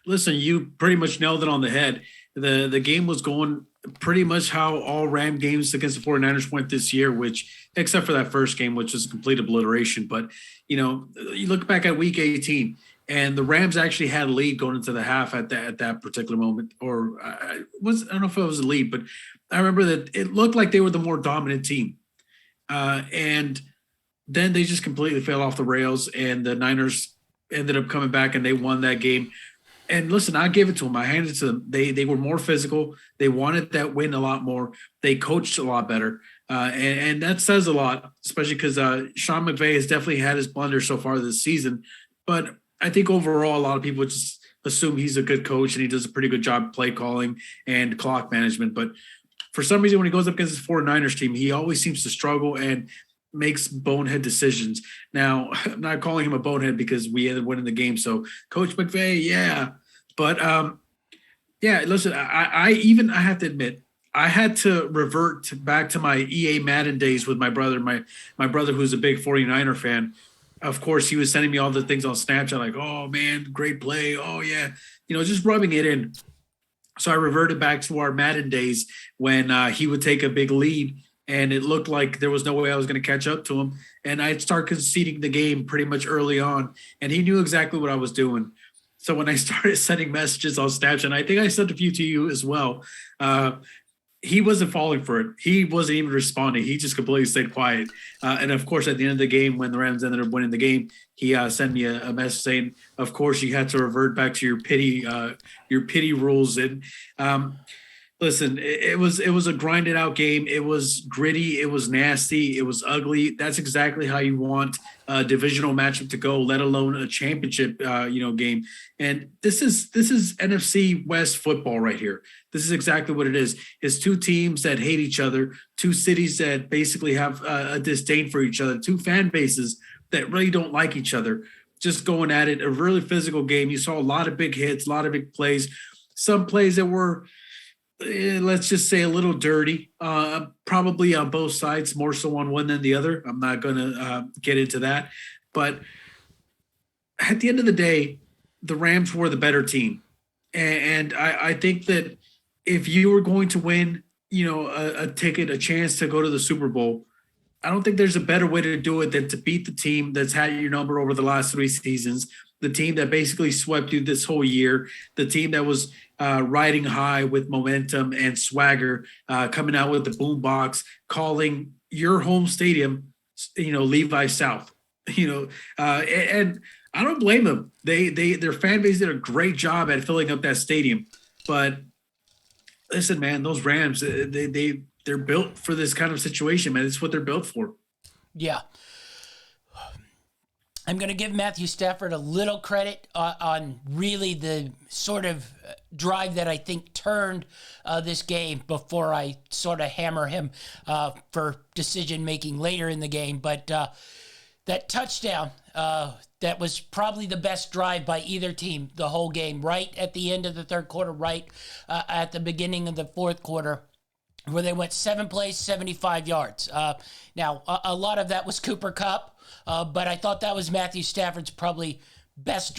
Listen, you pretty much nailed it on the head. The game was going pretty much how all Ram games against the 49ers went this year, which except for that first game, which was a complete obliteration. But, you look back at week 18 and the Rams actually had a lead going into the half at that particular moment, or I don't know if it was a lead, but I remember that it looked like they were the more dominant team. And then they just completely fell off the rails, and the Niners ended up coming back and they won that game. And listen, I gave it to them. I handed it to them. They were more physical. They wanted that win a lot more. They coached a lot better. And that says a lot, especially because Sean McVay has definitely had his blunders so far this season. But I think overall, a lot of people just assume he's a good coach and he does a pretty good job play calling and clock management. But for some reason, when he goes up against his 49ers team, he always seems to struggle and makes bonehead decisions. Now, I'm not calling him a bonehead because we ended up winning the game. So Coach McVay, yeah. But listen, I have to admit, I had to revert back to my EA Madden days with my brother, my brother who's a big 49er fan. Of course, he was sending me all the things on Snapchat, like, oh man, great play. Oh yeah. Just rubbing it in. So I reverted back to our Madden days when he would take a big lead and it looked like there was no way I was going to catch up to him. And I'd start conceding the game pretty much early on. And he knew exactly what I was doing. So when I started sending messages on Snapchat, and I think I sent a few to you as well, he wasn't falling for it. He wasn't even responding. He just completely stayed quiet. And of course, at the end of the game, when the Rams ended up winning the game, he sent me a message saying, "Of course, you had to revert back to your pity rules." And listen, it was a grinded out game. It was gritty. It was nasty. It was ugly. That's exactly how you want a divisional matchup to go, let alone a championship, game. And this is NFC West football right here. This is exactly what it is. It's two teams that hate each other, two cities that basically have a disdain for each other, two fan bases that really don't like each other, just going at it. A really physical game. You saw a lot of big hits, a lot of big plays, some plays that were, let's just say, a little dirty, probably on both sides, more so on one than the other. I'm not going to get into that. But at the end of the day, the Rams were the better team. And I think that if you were going to win, a ticket, a chance to go to the Super Bowl, I don't think there's a better way to do it than to beat the team that's had your number over the last 3 seasons, the team that basically swept you this whole year, the team that was riding high with momentum and swagger, coming out with the boombox, calling your home stadium, Levi South, and I don't blame them. Their fan base did a great job at filling up that stadium. But listen, man, those Rams, they're built for this kind of situation, man. It's what they're built for. Yeah. I'm going to give Matthew Stafford a little credit on really the sort of drive that I think turned this game before I sort of hammer him for decision-making later in the game. But that touchdown, that was probably the best drive by either team the whole game, right at the end of the third quarter, right at the beginning of the fourth quarter, where they went 7 plays, 75 yards. Now, a lot of that was Cooper Kupp. But I thought that was Matthew Stafford's probably best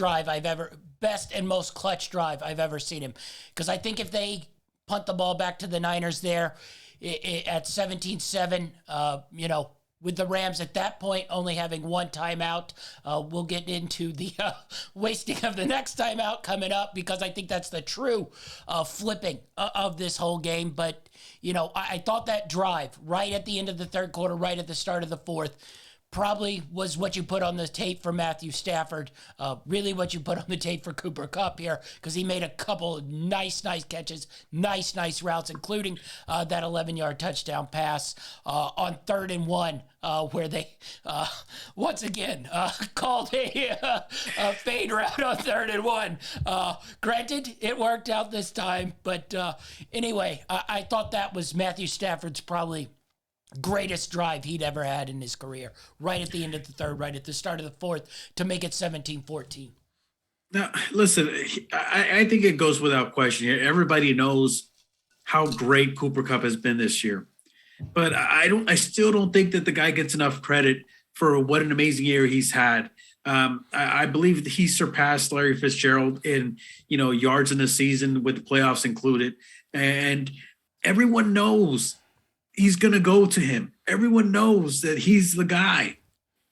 and most clutch drive I've ever seen him. Because I think if they punt the ball back to the Niners there at 17-7, with the Rams at that point only having one timeout, we'll get into the wasting of the next timeout coming up, because I think that's the true flipping of this whole game. But, I thought that drive right at the end of the third quarter, right at the start of the fourth, probably was what you put on the tape for Matthew Stafford, really what you put on the tape for Cooper Kupp here, because he made a couple of nice catches, nice routes, including that 11-yard touchdown pass on 3rd and 1, where they, once again, called a fade route on 3rd and 1. Granted, it worked out this time, but anyway, I thought that was Matthew Stafford's probably greatest drive he'd ever had in his career, right at the end of the third, right at the start of the fourth, to make it 17-14. Now, listen, I think it goes without question. Everybody knows how great Cooper Kupp has been this year, but I still don't think that the guy gets enough credit for what an amazing year he's had. I believe that he surpassed Larry Fitzgerald in, yards in the season, with the playoffs included. And Everyone knows he's going to go to him. Everyone knows that he's the guy,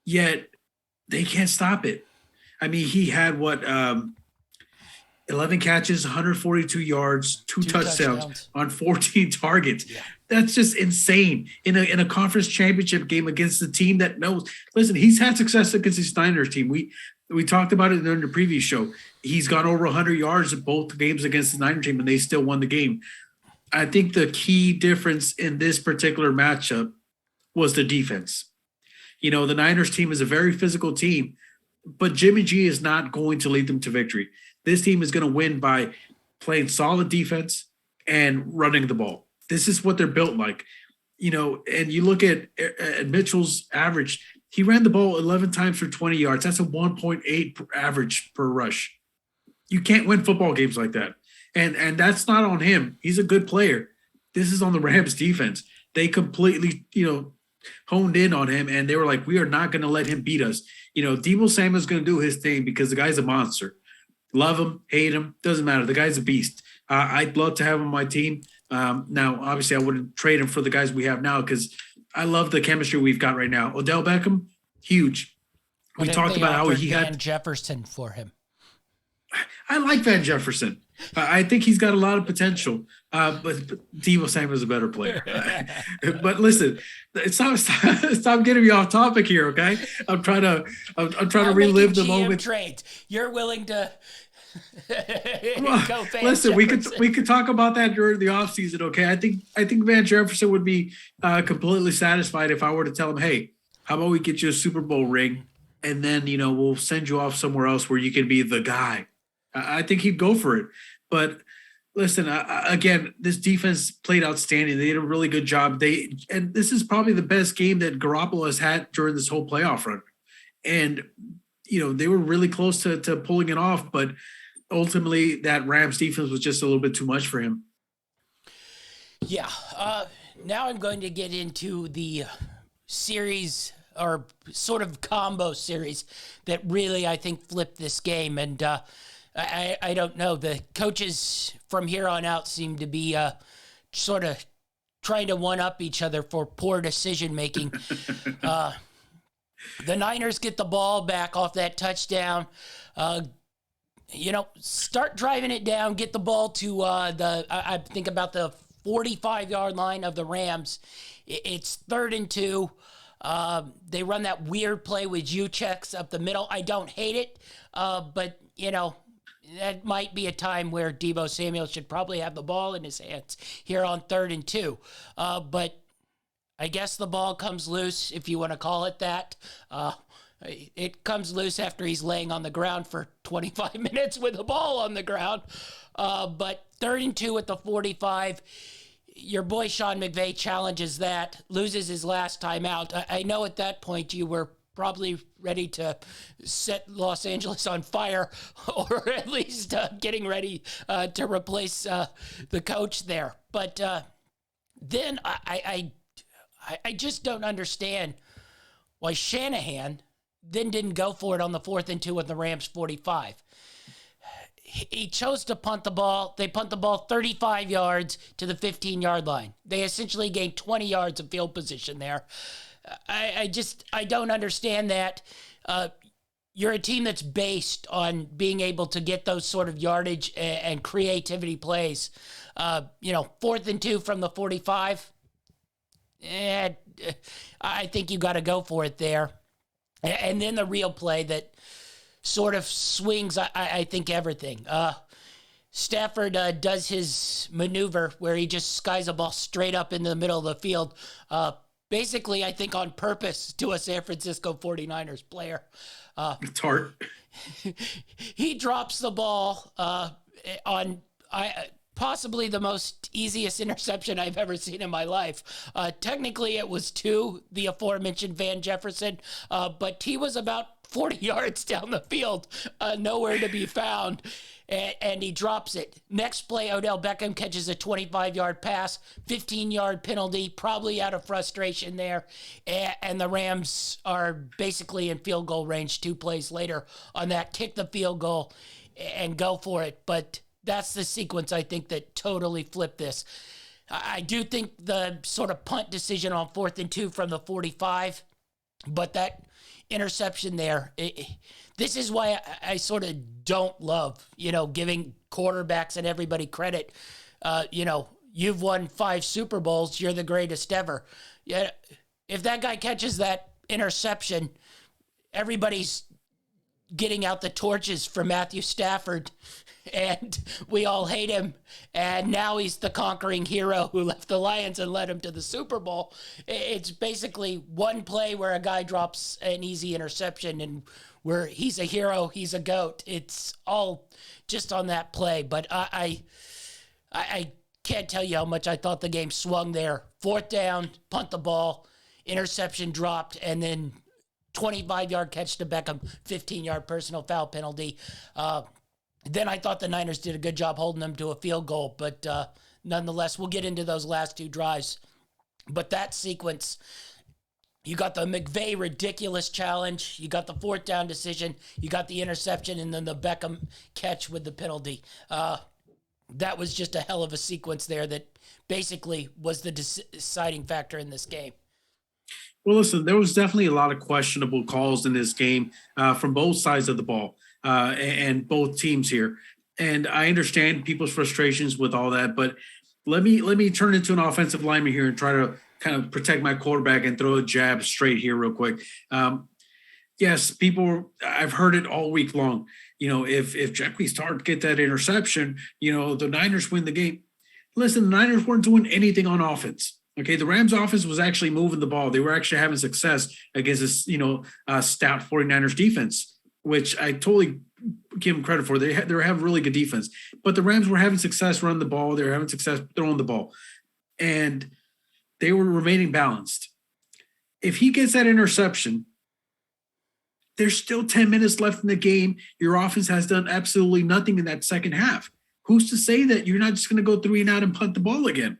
yet they can't stop it. I mean, he had 11 catches, 142 yards, two touchdowns on 14 targets. Yeah. That's just insane in a conference championship game against the team that knows. Listen, he's had success against the Niners team. We talked about it in the previous show. He's gone over 100 yards in both games against the Niners team, and they still won the game. I think the key difference in this particular matchup was the defense. The Niners team is a very physical team, but Jimmy G is not going to lead them to victory. This team is going to win by playing solid defense and running the ball. This is what they're built like. And you look at Mitchell's average, he ran the ball 11 times for 20 yards. That's a 1.8 average per rush. You can't win football games like that. And that's not on him. He's a good player. This is on the Rams defense. They completely, honed in on him, and they were like, we are not going to let him beat us. Deebo Samuel's going to do his thing because the guy's a monster. Love him, hate him, doesn't matter. The guy's a beast. I'd love to have him on my team. Now, obviously, I wouldn't trade him for the guys we have now because I love the chemistry we've got right now. Odell Beckham, huge. We talked about how he had Van Jefferson for him. I like Van Jefferson. I think he's got a lot of potential, but Deebo Samuel's a better player. But listen, stop getting me off topic here, okay? I'm trying to relive the moment. Trades. You're willing to go Van listen, Jefferson. we could talk about that during the offseason, okay? I think Van Jefferson would be completely satisfied if I were to tell him, hey, how about we get you a Super Bowl ring, and then we'll send you off somewhere else where you can be the guy. I think he'd go for it. But listen, again, this defense played outstanding. They did a really good job. And this is probably the best game that Garoppolo has had during this whole playoff run. And, they were really close to pulling it off. But ultimately, that Rams defense was just a little bit too much for him. Yeah. Now I'm going to get into the series or sort of combo series that really, I think, flipped this game. And, I don't know. The coaches from here on out seem to be sort of trying to one-up each other for poor decision-making. The Niners get the ball back off that touchdown. Start driving it down, get the ball to I think about the 45-yard line of the Rams. It's 3rd and 2. They run that weird play with Juszczyk up the middle. I don't hate it, but, that might be a time where Deebo Samuel should probably have the ball in his hands here on 3rd and 2. But I guess the ball comes loose, if you want to call it that. It comes loose after he's laying on the ground for 25 minutes with the ball on the ground. But 3rd and 2 at the 45. Your boy Sean McVay challenges that, loses his last time out. I know at that point you were probably ready to set Los Angeles on fire, or at least getting ready to replace the coach there. But then I just don't understand why Shanahan then didn't go for it on the 4th and 2 at the Rams 45. He chose to punt the ball. They punt the ball 35 yards to the 15-yard line. They essentially gained 20 yards of field position there. I don't understand that. You're a team that's based on being able to get those sort of yardage and creativity plays. 4th and 2 from the 45. I think you got to go for it there. And then the real play that sort of swings, I think, everything. Stafford does his maneuver where he just skies a ball straight up into the middle of the field. Basically, I think on purpose to a San Francisco 49ers player. It's hard. He drops the ball on possibly the most easiest interception I've ever seen in my life. Technically, it was to the aforementioned Van Jefferson, but he was about 40 yards down the field, nowhere to be found, and he drops it. Next play, Odell Beckham catches a 25-yard pass, 15-yard penalty, probably out of frustration there, and the Rams are basically in field goal range 2 plays later on that, kick the field goal and go for it. But that's the sequence, I think, that totally flipped this. I do think the sort of punt decision on 4th and 2 from the 45, but that interception there, this is why I sort of don't love, giving quarterbacks and everybody credit. You've won 5 Super Bowls. You're the greatest ever. Yeah, if that guy catches that interception, everybody's getting out the torches for Matthew Stafford, and we all hate him. And now he's the conquering hero who left the Lions and led him to the Super Bowl. It's basically one play where a guy drops an easy interception, and where he's a hero, he's a GOAT. It's all just on that play. But I can't tell you how much I thought the game swung there. 4th down, punt the ball, interception dropped, and then 25-yard catch to Beckham, 15-yard personal foul penalty. Then I thought the Niners did a good job holding them to a field goal, but nonetheless, we'll get into those last 2 drives. But that sequence, you got the McVay ridiculous challenge, you got the 4th down decision, you got the interception, and then the Beckham catch with the penalty. That was just a hell of a sequence there that basically was the deciding factor in this game. Well, listen, there was definitely a lot of questionable calls in this game from both sides of the ball and both teams here. And I understand people's frustrations with all that, but let me turn into an offensive lineman here and try to kind of protect my quarterback and throw a jab straight here real quick. Yes, I've heard it all week long. If Jackie Stark get that interception, the Niners win the game. Listen, the Niners weren't doing anything on offense. Okay, the Rams offense was actually moving the ball. They were actually having success against this, stout 49ers defense, which I totally give them credit for. They were having really good defense. But the Rams were having success running the ball. They were having success throwing the ball. And they were remaining balanced. If he gets that interception, there's still 10 minutes left in the game. Your offense has done absolutely nothing in that second half. Who's to say that you're not just going to go 3 and out and punt the ball again?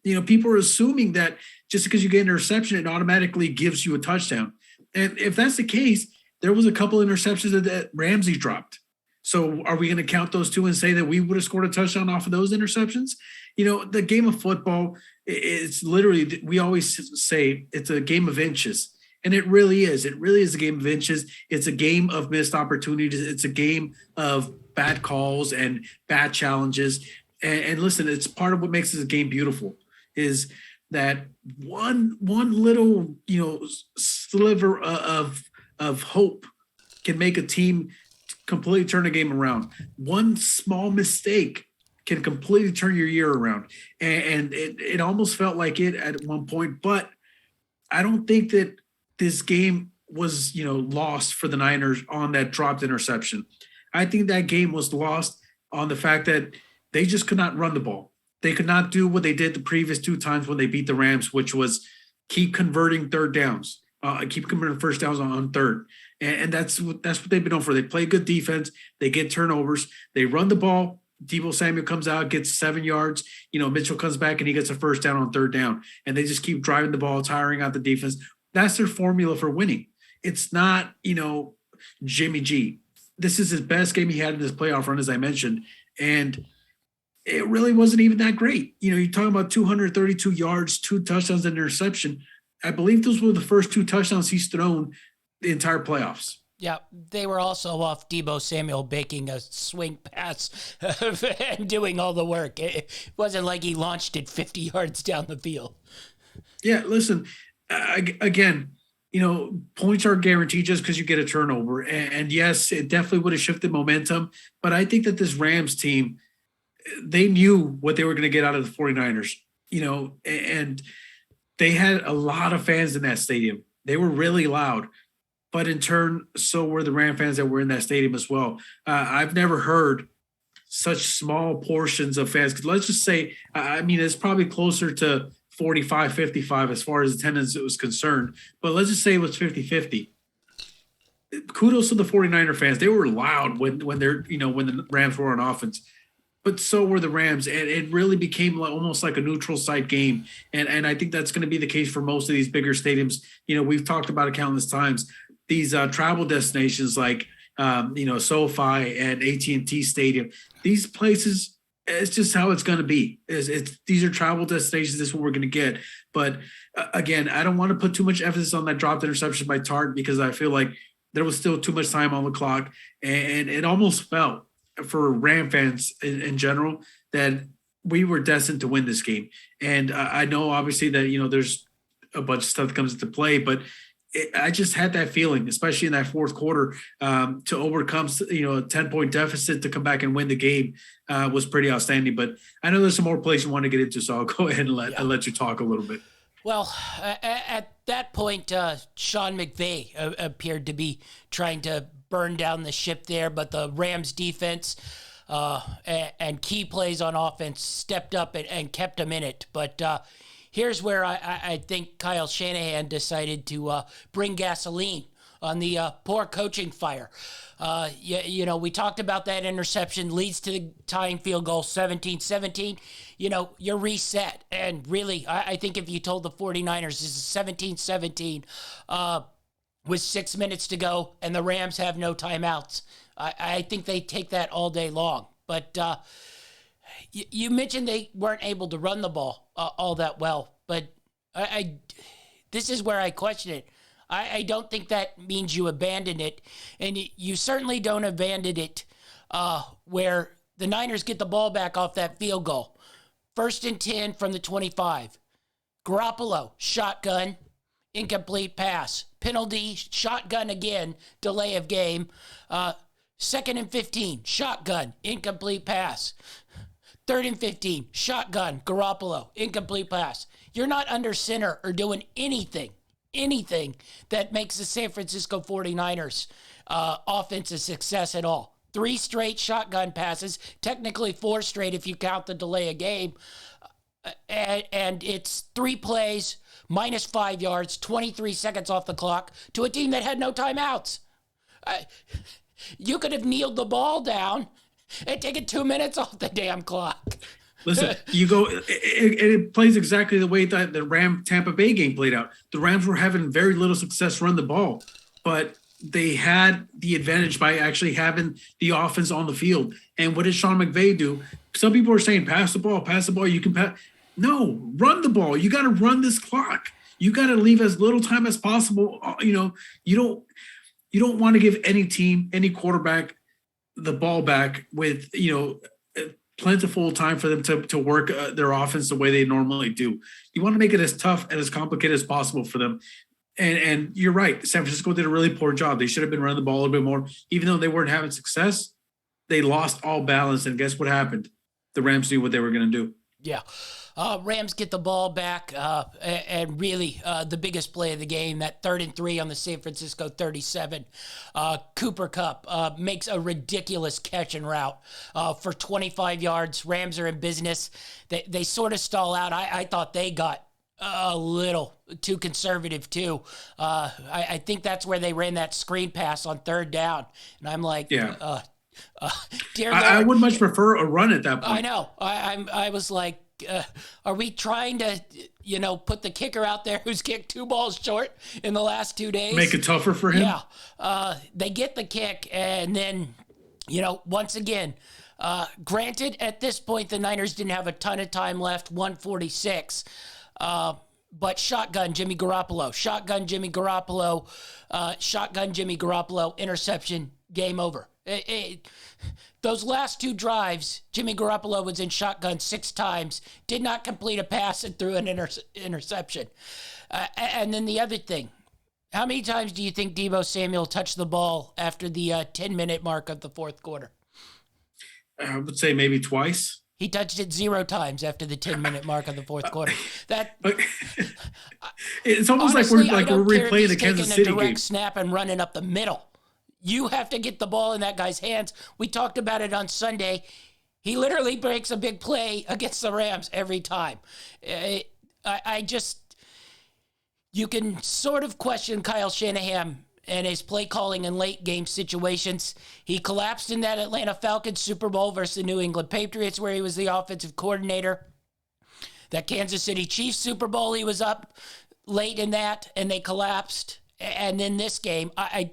People are assuming that just because you get an interception, it automatically gives you a touchdown. And if that's the case, there was a couple interceptions that Ramsey dropped. So are we going to count those 2 and say that we would have scored a touchdown off of those interceptions? The game of football, it's literally, we always say it's a game of inches. And it really is. It really is a game of inches. It's a game of missed opportunities. It's a game of bad calls and bad challenges. And listen, it's part of what makes this game beautiful is that one little, sliver of hope can make a team completely turn a game around. One small mistake can completely turn your year around. And it almost felt like it at one point, but I don't think that this game was, lost for the Niners on that dropped interception. I think that game was lost on the fact that they just could not run the ball. They could not do what they did the previous 2 times when they beat the Rams, which was keep converting third downs, keep converting first downs on third. And that's what they've been known for. They play good defense. They get turnovers. They run the ball. Deebo Samuel comes out, gets 7 yards. Mitchell comes back and he gets a first down on 3rd down. And they just keep driving the ball, tiring out the defense. That's their formula for winning. It's not, Jimmy G. This is his best game he had in this playoff run, as I mentioned. And it really wasn't even that great. You're talking about 232 yards, 2 touchdowns, and interception. I believe those were the first 2 touchdowns he's thrown the entire playoffs. Yeah, they were also off Deebo Samuel making a swing pass and doing all the work. It wasn't like he launched it 50 yards down the field. Yeah, listen, again, points are guaranteed just because you get a turnover. And yes, it definitely would have shifted momentum. But I think that this Rams team, they knew what they were going to get out of the 49ers, and they had a lot of fans in that stadium. They were really loud. But in turn, so were the Ram fans that were in that stadium as well. I've never heard such small portions of fans. 'Cause let's just say, it's probably closer to 45, 55 as far as attendance was concerned. But let's just say it was 50-50. Kudos to the 49er fans. They were loud when the Rams were on offense. But so were the Rams, and it really became almost like a neutral site game. And I think that's going to be the case for most of these bigger stadiums. We've talked about it countless times. These travel destinations like SoFi and AT&T Stadium, these places it's just how it's going to be. These are travel destinations. This is what we're going to get. But again, I don't want to put too much emphasis on that dropped interception by Tart because I feel like there was still too much time on the clock, and it almost felt for Ram fans in general that we were destined to win this game. And I know obviously that there's a bunch of stuff that comes into play, but I just had that feeling, especially in that fourth quarter, to overcome, a 10-point deficit to come back and win the game was pretty outstanding. But I know there's some more plays you want to get into, so I'll go ahead and let you talk a little bit. Well, at that point, Sean McVay appeared to be trying to burn down the ship there, but the Rams defense and key plays on offense stepped up and kept them in it. But here's where I think Kyle Shanahan decided to bring gasoline on the poor coaching fire. We talked about that interception leads to the tying field goal, 17-17. You're reset. And really, I think if you told the 49ers this is 17-17 with 6 minutes to go and the Rams have no timeouts, I think they take that all day long. But you mentioned they weren't able to run the ball all that well, but this is where I question it. I don't think that means you abandon it, and you certainly don't abandon it where the Niners get the ball back off that field goal. 1st and 10 from the 25. Garoppolo, shotgun, incomplete pass. Penalty, shotgun again, delay of game. 2nd and 15, shotgun, incomplete pass. 3rd and 15, shotgun, Garoppolo, incomplete pass. You're not under center or doing anything that makes the San Francisco 49ers offense a success at all. 3 straight shotgun passes, technically 4 straight if you count the delay of game. And it's 3 plays, minus 5 yards, 23 seconds off the clock to a team that had no timeouts. You could have kneeled the ball down and taken 2 minutes off the damn clock. Listen, you go. It plays exactly the way that the Tampa Bay game played out. The Rams were having very little success run the ball, but they had the advantage by actually having the offense on the field. And what did Sean McVay do? Some people are saying, pass the ball. You can pass. No, run the ball. You got to run this clock. You got to leave as little time as possible. You don't want to give any team, any quarterback the ball back with, plentiful time for them to work their offense the way they normally do. You want to make it as tough and as complicated as possible for them. And you're right. San Francisco did a really poor job. They should have been running the ball a little bit more. Even though they weren't having success, they lost all balance. And guess what happened? The Rams knew what they were going to do. Yeah. Rams get the ball back, and really the biggest play of the game, that 3rd and 3 on the San Francisco 37. Cooper Kupp makes a ridiculous catch and route for 25 yards. Rams are in business. They sort of stall out. I thought they got a little too conservative too. I think that's where they ran that screen pass on 3rd down. And I'm like, dear Lord. I would much prefer a run at that point. I know. I was like, are we trying to, put the kicker out there who's kicked 2 balls short in the last 2 days? Make it tougher for him? Yeah. They get the kick, and then, once again, granted, at this point, the Niners didn't have a ton of time left, 1:46. But shotgun Jimmy Garoppolo, interception, game over. Those last 2 drives, Jimmy Garoppolo was in shotgun 6 times, did not complete a pass and threw an interception. And then the other thing, how many times do you think Deebo Samuel touched the ball after the 10-minute mark of the 4th quarter? I would say maybe twice. He touched it 0 times after the 10-minute mark of the 4th quarter. It's almost honestly, like we're replaying the Kansas City a direct game. Snap and running up the middle. You have to get the ball in that guy's hands. We talked about it on Sunday. He literally breaks a big play against the Rams every time. You can sort of question Kyle Shanahan and his play calling in late game situations. He collapsed in that Atlanta Falcons Super Bowl versus the New England Patriots where he was the offensive coordinator. That Kansas City Chiefs Super Bowl, he was up late in that and they collapsed. And then this game, I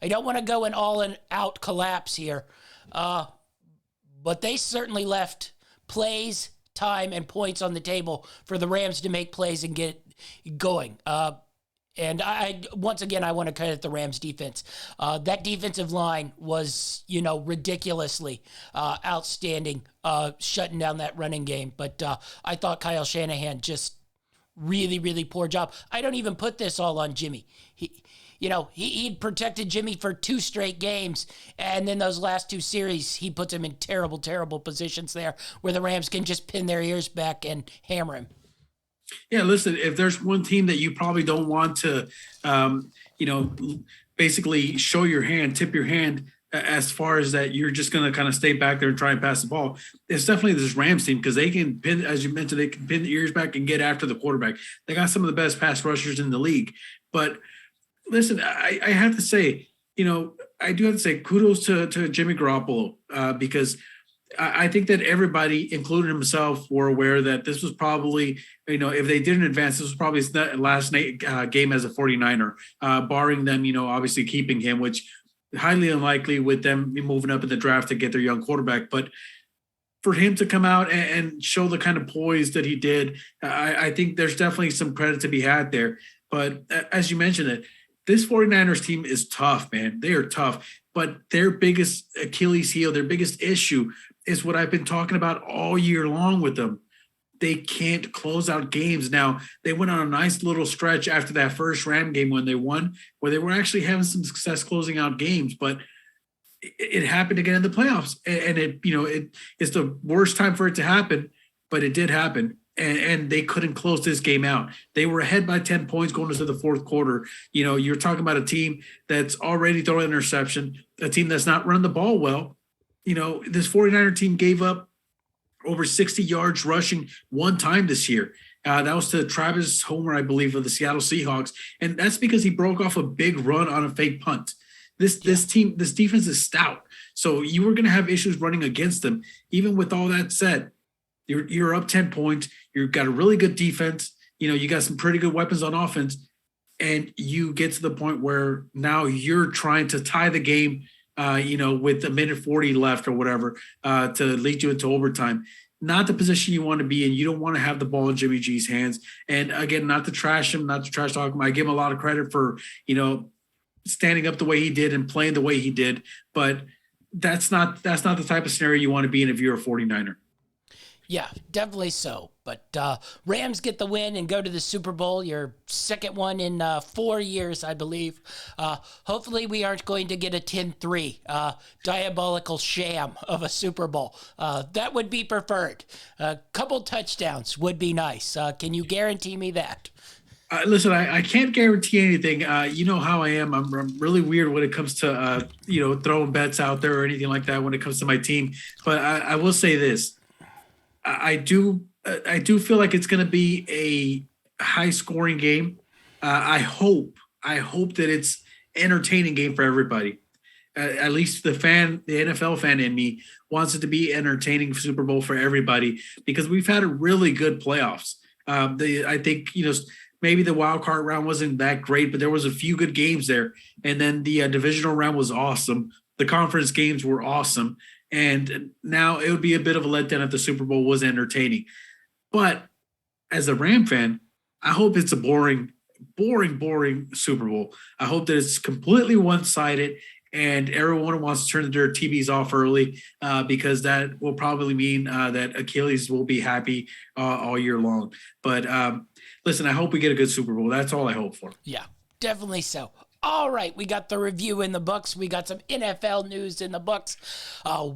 don't want to go an all-out collapse here, but they certainly left plays, time, and points on the table for the Rams to make plays and get going. And I once again, I want to credit the Rams defense. That defensive line was, ridiculously outstanding, shutting down that running game. But I thought Kyle Shanahan just really, really poor job. I don't even put this all on Jimmy. He'd protected Jimmy for 2 straight games, and then those last 2 series, he puts him in terrible, terrible positions there where the Rams can just pin their ears back and hammer him. Yeah, listen, if there's one team that you probably don't want to, basically show your hand, tip your hand, as far as that you're just going to kind of stay back there and try and pass the ball, it's definitely this Rams team, because they can pin, as you mentioned, they can pin the ears back and get after the quarterback. They got some of the best pass rushers in the league. But listen, I have to say, I do have to say kudos to Jimmy Garoppolo, because I think that everybody, including himself, were aware that this was probably, if they didn't advance, this was probably his last game as a 49er, barring them, obviously keeping him, which highly unlikely with them moving up in the draft to get their young quarterback. But for him to come out and show the kind of poise that he did, I think there's definitely some credit to be had there. But as you mentioned it, this 49ers team is tough, man. They are tough. But their biggest Achilles heel, their biggest issue is what I've been talking about all year long with them. They can't close out games. Now, they went on a nice little stretch after that first Ram game when they won, where they were actually having some success closing out games, but it happened again in the playoffs. And it's the worst time for it to happen, but it did happen. And they couldn't close this game out. They were ahead by 10 points going into the fourth quarter. You're talking about a team that's already throwing an interception, a team that's not running the ball well. This 49er team gave up over 60 yards rushing one time this year. That was to Travis Homer, I believe, of the Seattle Seahawks. And that's because he broke off a big run on a fake punt. This defense is stout. So you were going to have issues running against them. Even with all that said, you're up 10 points. You've got a really good defense. You got some pretty good weapons on offense. And you get to the point where now you're trying to tie the game, with a minute 40 left or whatever, to lead you into overtime. Not the position you want to be in. You don't want to have the ball in Jimmy G's hands. And again, not to trash him, not to trash talk him. I give him a lot of credit for, standing up the way he did and playing the way he did. But that's not the type of scenario you want to be in if you're a 49er. Yeah, definitely so. But Rams get the win and go to the Super Bowl, your second one in 4 years, I believe. Hopefully we aren't going to get a 10-3 diabolical sham of a Super Bowl. That would be preferred. A couple touchdowns would be nice. Can you guarantee me that? Listen, I can't guarantee anything. You know how I am. I'm really weird when it comes to, throwing bets out there or anything like that when it comes to my team. But I will say this. I do feel like it's going to be a high-scoring game. I hope that it's entertaining game for everybody. At least the NFL fan in me wants it to be entertaining Super Bowl for everybody, because we've had a really good playoffs. I think maybe the wild card round wasn't that great, but there was a few good games there, and then the divisional round was awesome. The conference games were awesome. And now it would be a bit of a letdown if the Super Bowl was entertaining. But as a Ram fan, I hope it's a boring Super Bowl. I hope that it's completely one-sided and everyone wants to turn their TVs off early, because that will probably mean that Achilles will be happy all year long. But listen, I hope we get a good Super Bowl. That's all I hope for. Yeah, definitely so. All right, we got the review in the books. We got some NFL news in the books.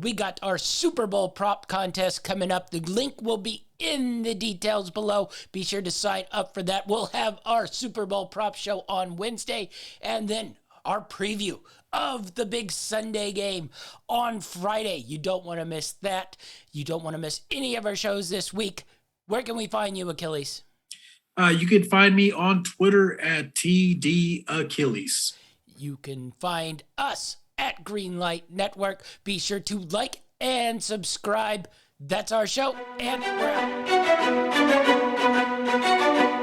We got our Super Bowl prop contest coming up. The link will be in the details below. Be sure to sign up for that. We'll have our Super Bowl prop show on Wednesday, and then our preview of the big Sunday game on Friday. You don't want to miss that. You don't want to miss any of our shows this week. Where can we find you, Achilles? You can find me on Twitter at TD Achilles. You can find us at Greenlight Network. Be sure to like and subscribe. That's our show, and we're out.